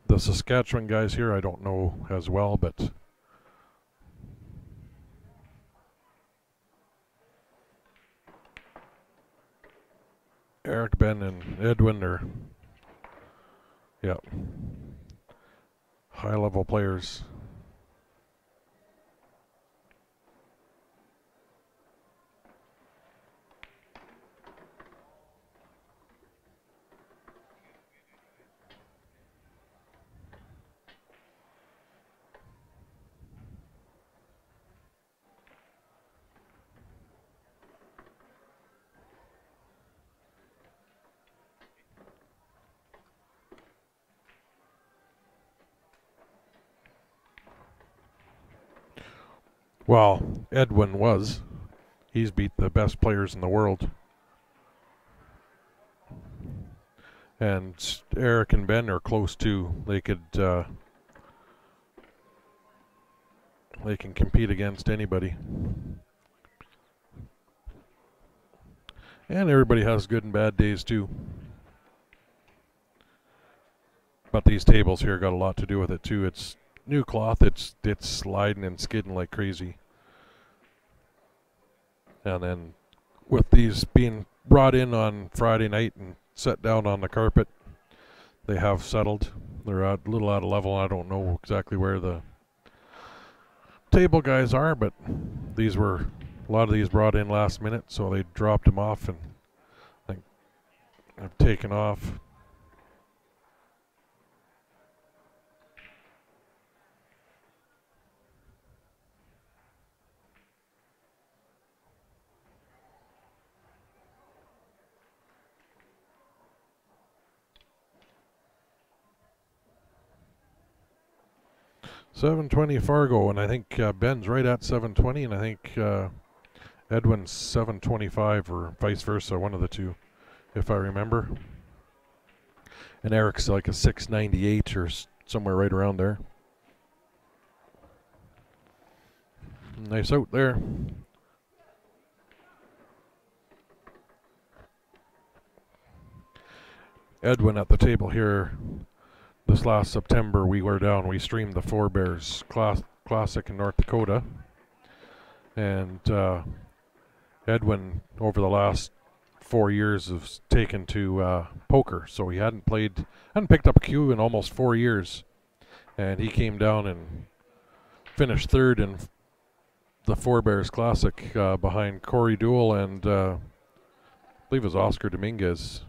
The Saskatchewan guys here I don't know as well, but Eric, Ben, and Edwin are, yeah, high-level players. Well, Edwin was. He's beat the best players in the world. And Eric and Ben are close too. They could, they can compete against anybody. And everybody has good and bad days too. But these tables here got a lot to do with it too. It's new cloth. It's sliding and skidding like crazy. And then with these being brought in on Friday night and set down on the carpet, they have settled. They're a little out of level. I don't know exactly where the table guys are, but these were a lot of these brought in last minute, so they dropped them off and I think have taken off. $720 Fargo, and I think Ben's right at $720, and I think Edwin's $725 or vice versa, one of the two, if I remember. And Eric's like a $698 or somewhere right around there. Nice out there. Edwin at the table here. This last September we were down. We streamed the Four Bears Classic in North Dakota. And Edwin, over the last 4 years, has taken to poker. So he hadn't picked up a cue in almost 4 years. And he came down and finished third in the Four Bears Classic behind Corey Duell and I believe it was Oscar Dominguez,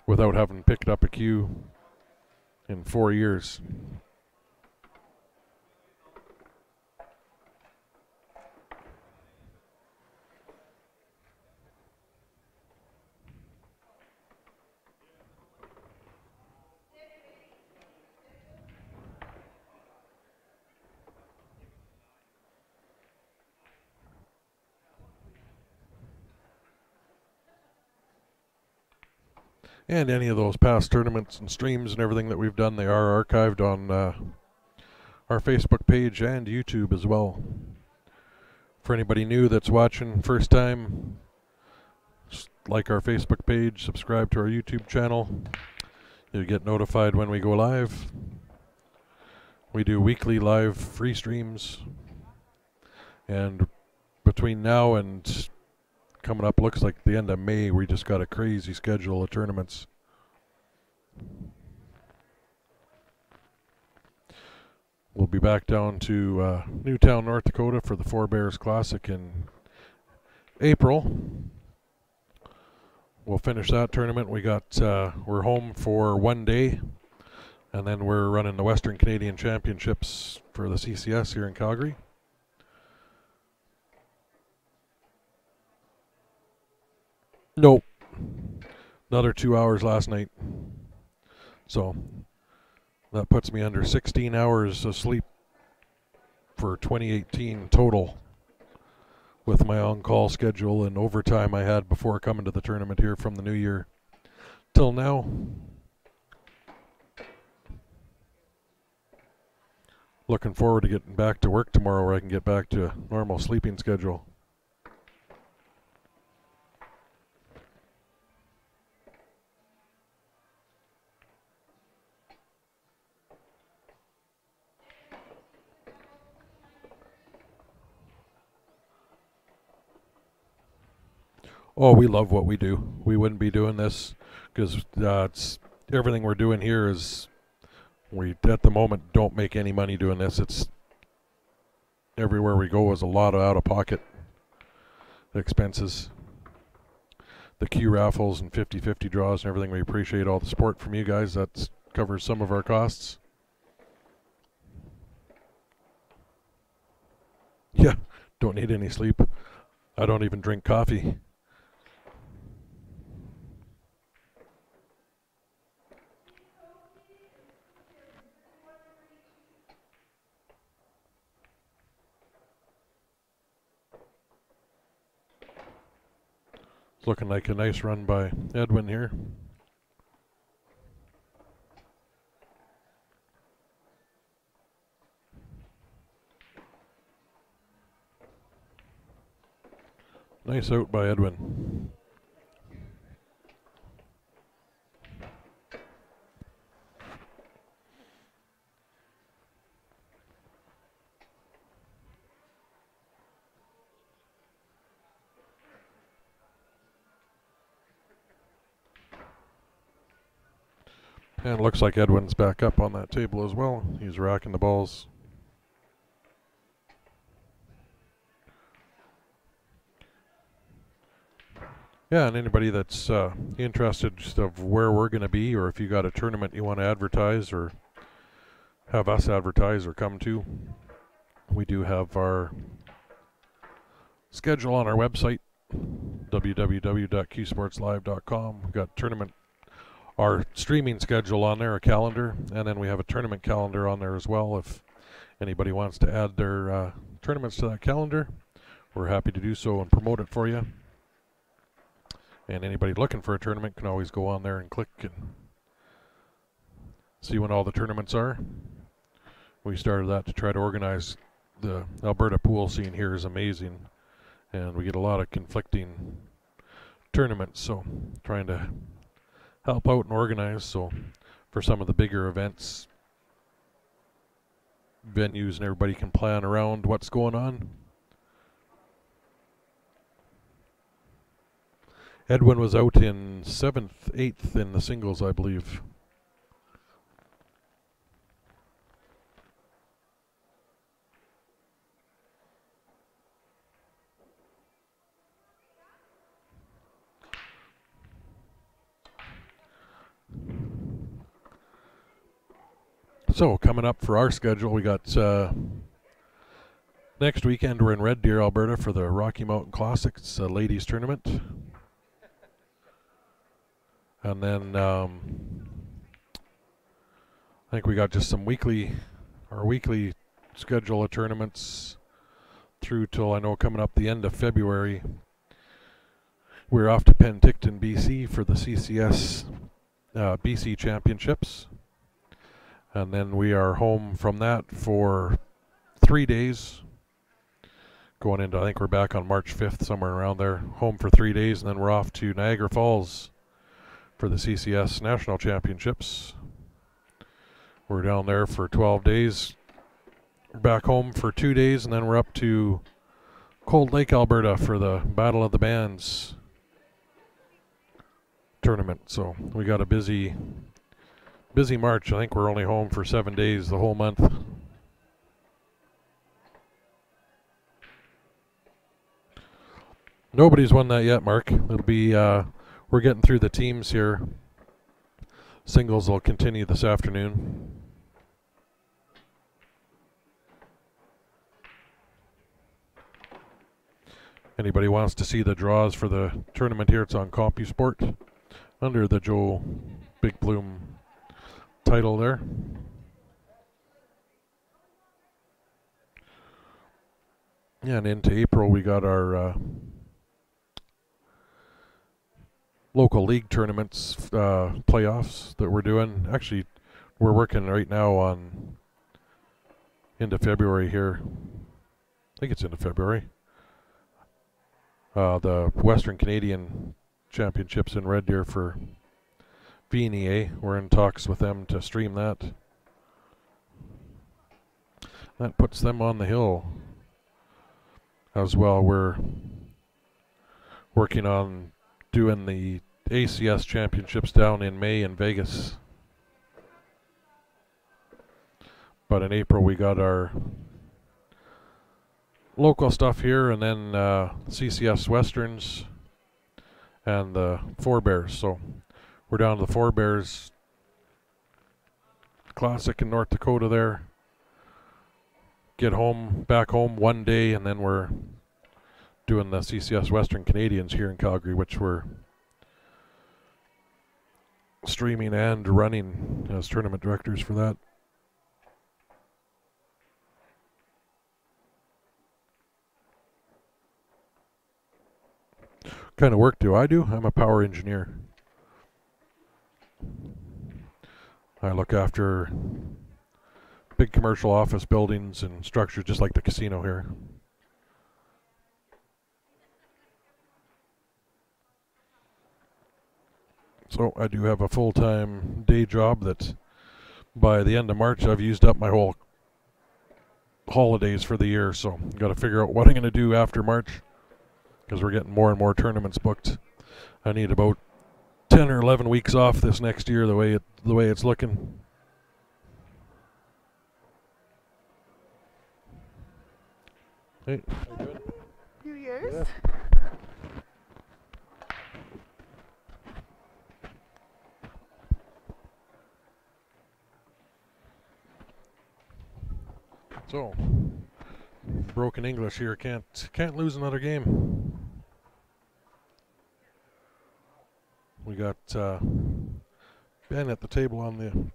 without having picked up a cue in 4 years. And any of those past tournaments and streams and everything that we've done, they are archived on our Facebook page and YouTube as well. For anybody new that's watching first time, just like our Facebook page, subscribe to our YouTube channel. You'll get notified when we go live. We do weekly live free streams. And between now and coming up, looks like the end of May, we just got a crazy schedule of tournaments. We'll be back down to Newtown, North Dakota for the Four Bears Classic in April. We'll finish that tournament. We're home for 1 day, and then we're running the Western Canadian Championships for the CCS here in Calgary. Nope. Another 2 hours last night. So that puts me under 16 hours of sleep for 2018 total, with my on-call schedule and overtime I had before coming to the tournament here from the new year till now. Looking forward to getting back to work tomorrow, where I can get back to a normal sleeping schedule. Oh, we love what we do. We wouldn't be doing this because it's everything we're doing here is, we at the moment don't make any money doing this. It's everywhere we go is a lot of out-of-pocket expenses. The Q raffles and 50-50 draws and everything. We appreciate all the support from you guys. That covers some of our costs. Yeah, don't need any sleep. I don't even drink coffee. It's looking like a nice run by Edwin here. Nice out by Edwin. And it looks like Edwin's back up on that table as well. He's racking the balls. Yeah, and anybody that's interested just of where we're going to be, or if you got a tournament you want to advertise or have us advertise or come to, we do have our schedule on our website, www.qsportslive.com. We've got our streaming schedule on there, a calendar, and then we have a tournament calendar on there as well. If anybody wants to add their tournaments to that calendar, we're happy to do so and promote it for you. And anybody looking for a tournament can always go on there and click and see when all the tournaments are. We started that to try to organize. The Alberta pool scene here is amazing, and we get a lot of conflicting tournaments, so trying to help out and organize. So for some of the bigger events, venues, and everybody can plan around what's going on. Edwin was out in 7th, 8th in the singles, I believe. So coming up for our schedule, we got next weekend we're in Red Deer, Alberta for the Rocky Mountain Classic. It's a ladies tournament. And then I think we got just some weekly schedule of tournaments through till I know coming up the end of February. We're off to Penticton, BC for the CCS BC Championships. And then we are home from that for 3 days. Going into, I think we're back on March 5th, somewhere around there. Home for 3 days, and then we're off to Niagara Falls for the CCS National Championships. We're down there for 12 days. We're back home for 2 days, and then we're up to Cold Lake, Alberta for the Battle of the Bands tournament. So we got a busy March. I think we're only home for 7 days the whole month. Nobody's won that yet, Mark. It'll be we're getting through the teams here. Singles will continue this afternoon. Anybody wants to see the draws for the tournament here, it's on CompuSport under the Joe Big Plume title there. Yeah, and into April we got our local league tournaments playoffs that we're doing. Actually, we're working right now on into February here. I think it's into February. The Western Canadian Championships in Red Deer for VNEA. We're in talks with them to stream that. That puts them on the hill as well. We're working on doing the ACS Championships down in May in Vegas. But in April we got our local stuff here, and then CCS Westerns and the Four Bears. So we're down to the Four Bears Classic in North Dakota there. Get back home 1 day, and then we're doing the CCS Western Canadians here in Calgary, which we're streaming and running as tournament directors for that. What kind of work do I do? I'm a power engineer. I look after big commercial office buildings and structures just like the casino here. So I do have a full-time day job that by the end of March I've used up my whole holidays for the year. So I've got to figure out what I'm going to do after March, because we're getting more and more tournaments booked. I need about 10 or 11 weeks off this next year, the way it's looking. Hey, how you doing? New Year's? Yeah. So, broken English here. Can't lose another game. We got Ben at the table on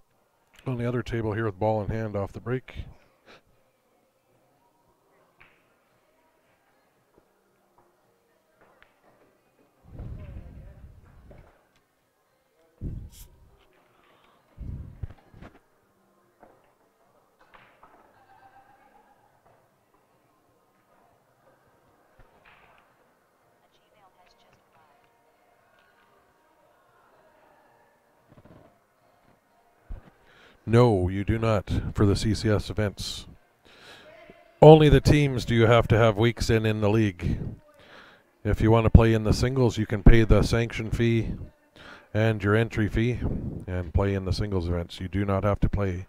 the other table here with ball in hand off the break. No, you do not for the CCS events. Only the teams do you have to have weeks in the league. If you want to play in the singles, you can pay the sanction fee and your entry fee and play in the singles events. You do not have to play.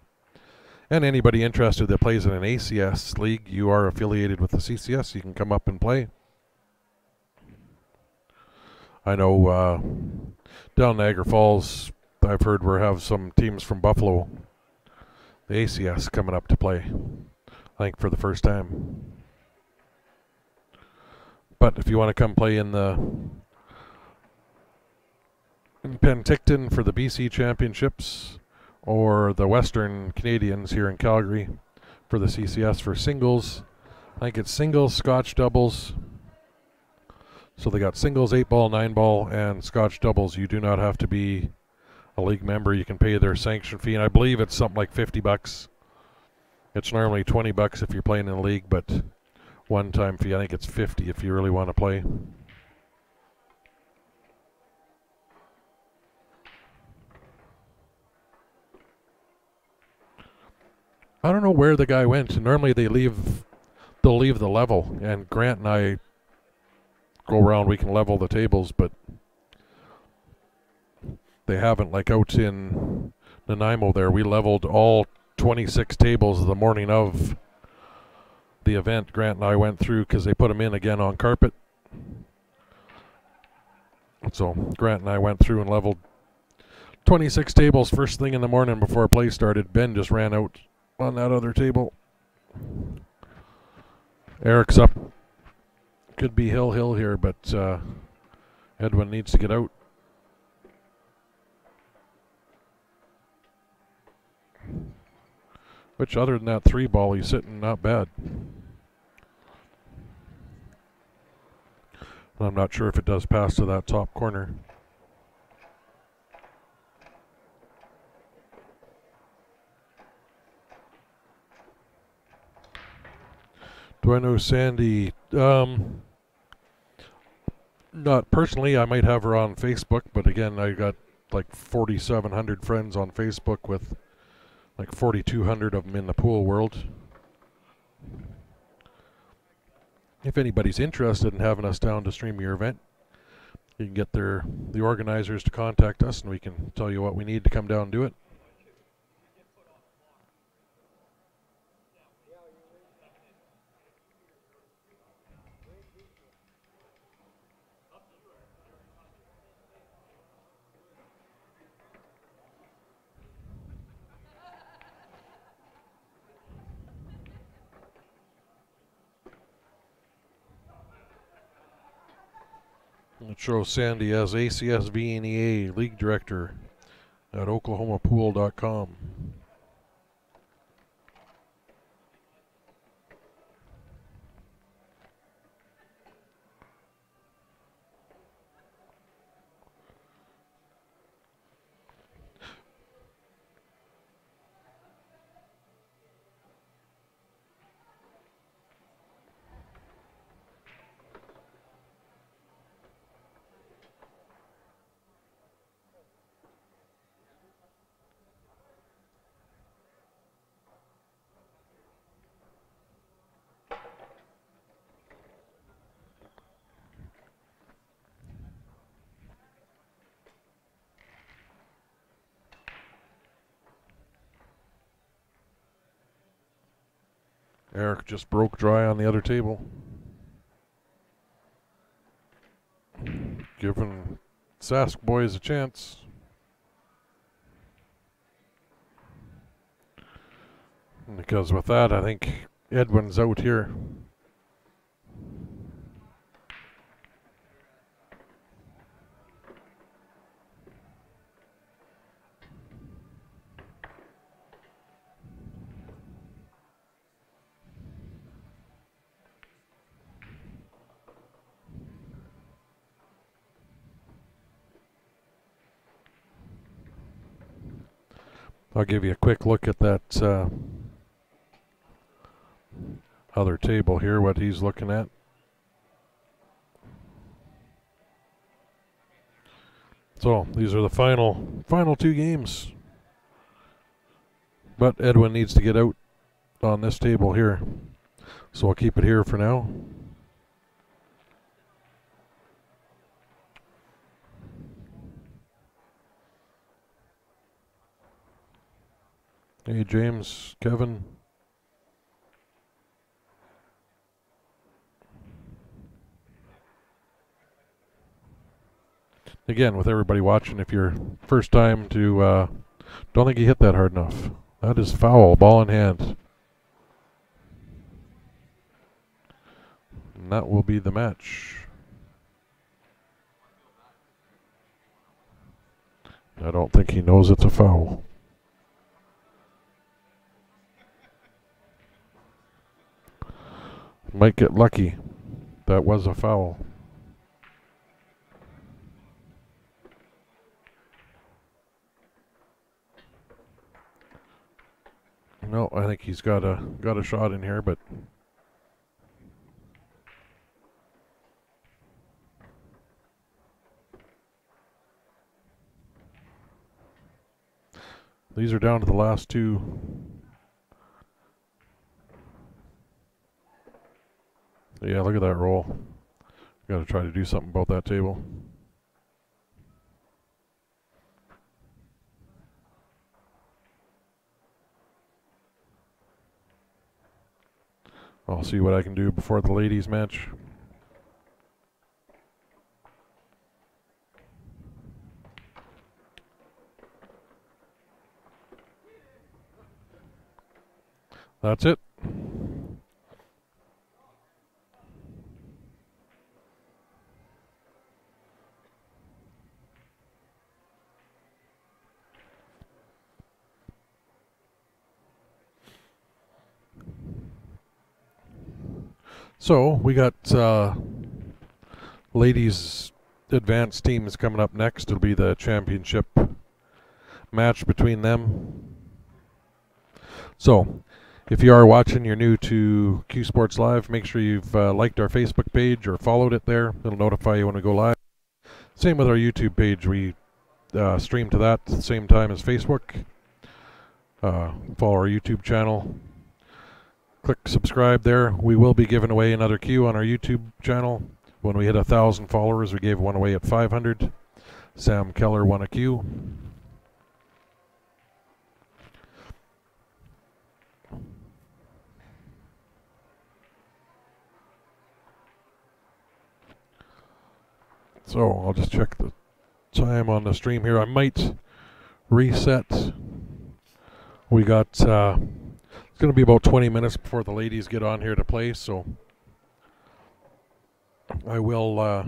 And anybody interested that plays in an ACS league, you are affiliated with the CCS, you can come up and play. I know down Niagara Falls, I've heard we have some teams from Buffalo, the ACS, coming up to play, I think for the first time. But if you want to come play in Penticton for the BC Championships, or the Western Canadians here in Calgary for the CCS for singles, I think it's singles, Scotch doubles. So they got singles, 8-ball, 9-ball, and Scotch doubles. You do not have to be a league member. You can pay their sanction fee, and I believe it's something like $50. It's normally $20 if you're playing in a league, but one-time fee, I think it's $50 if you really want to play. I don't know where the guy went. Normally they'll leave the level, and Grant and I go around, we can level the tables, but they haven't. Like out in Nanaimo there, we leveled all 26 tables the morning of the event. Grant and I went through because they put them in again on carpet. So Grant and I went through and leveled 26 tables first thing in the morning before play started. Ben just ran out on that other table. Eric's up. Could be hill here, but Edwin needs to get out. Which, other than that 3-ball, he's sitting not bad. I'm not sure if it does pass to that top corner. Do I know Sandy? Not personally. I might have her on Facebook, but again, I got like 4,700 friends on Facebook with like 4,200 of them in the pool world. If anybody's interested in having us down to stream your event, you can get the organizers to contact us, and we can tell you what we need to come down and do it. It shows Sandy as ACS VNEA League Director at oklahomapool.com. Eric just broke dry on the other table. Giving Sask boys a chance. Because with that, I think Edwin's out here. I'll give you a quick look at that other table here, what he's looking at. So these are the final two games. But Edwin needs to get out on this table here. So I'll keep it here for now. Hey, James, Kevin. Again, with everybody watching, if you're first time to, don't think he hit that hard enough. That is foul, ball in hand. And that will be the match. I don't think he knows it's a foul. Might get lucky. That was a foul. No, I think he's got a shot in here, but these are down to the last two. Yeah, look at that roll. Got to try to do something about that table. I'll see what I can do before the ladies match. That's it. So we got ladies advanced teams coming up next. It'll be the championship match between them. So if you are watching, you're new to Q Sports Live, make sure you've liked our Facebook page or followed it there. It'll notify you when we go live. Same with our YouTube page. We stream to that at the same time as Facebook. Follow our YouTube channel. Click subscribe there. We will be giving away another Q on our YouTube channel. When we hit 1,000 followers, we gave one away at 500. Sam Keller won a Q. So I'll just check the time on the stream here. I might reset. We got, it's going to be about 20 minutes before the ladies get on here to play, so I will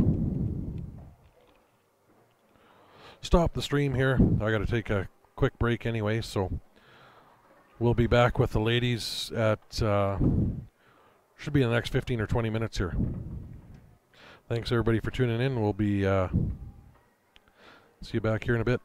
stop the stream here. I got to take a quick break anyway, so we'll be back with the ladies at, should be in the next 15 or 20 minutes here. Thanks everybody for tuning in. We'll be see you back here in a bit.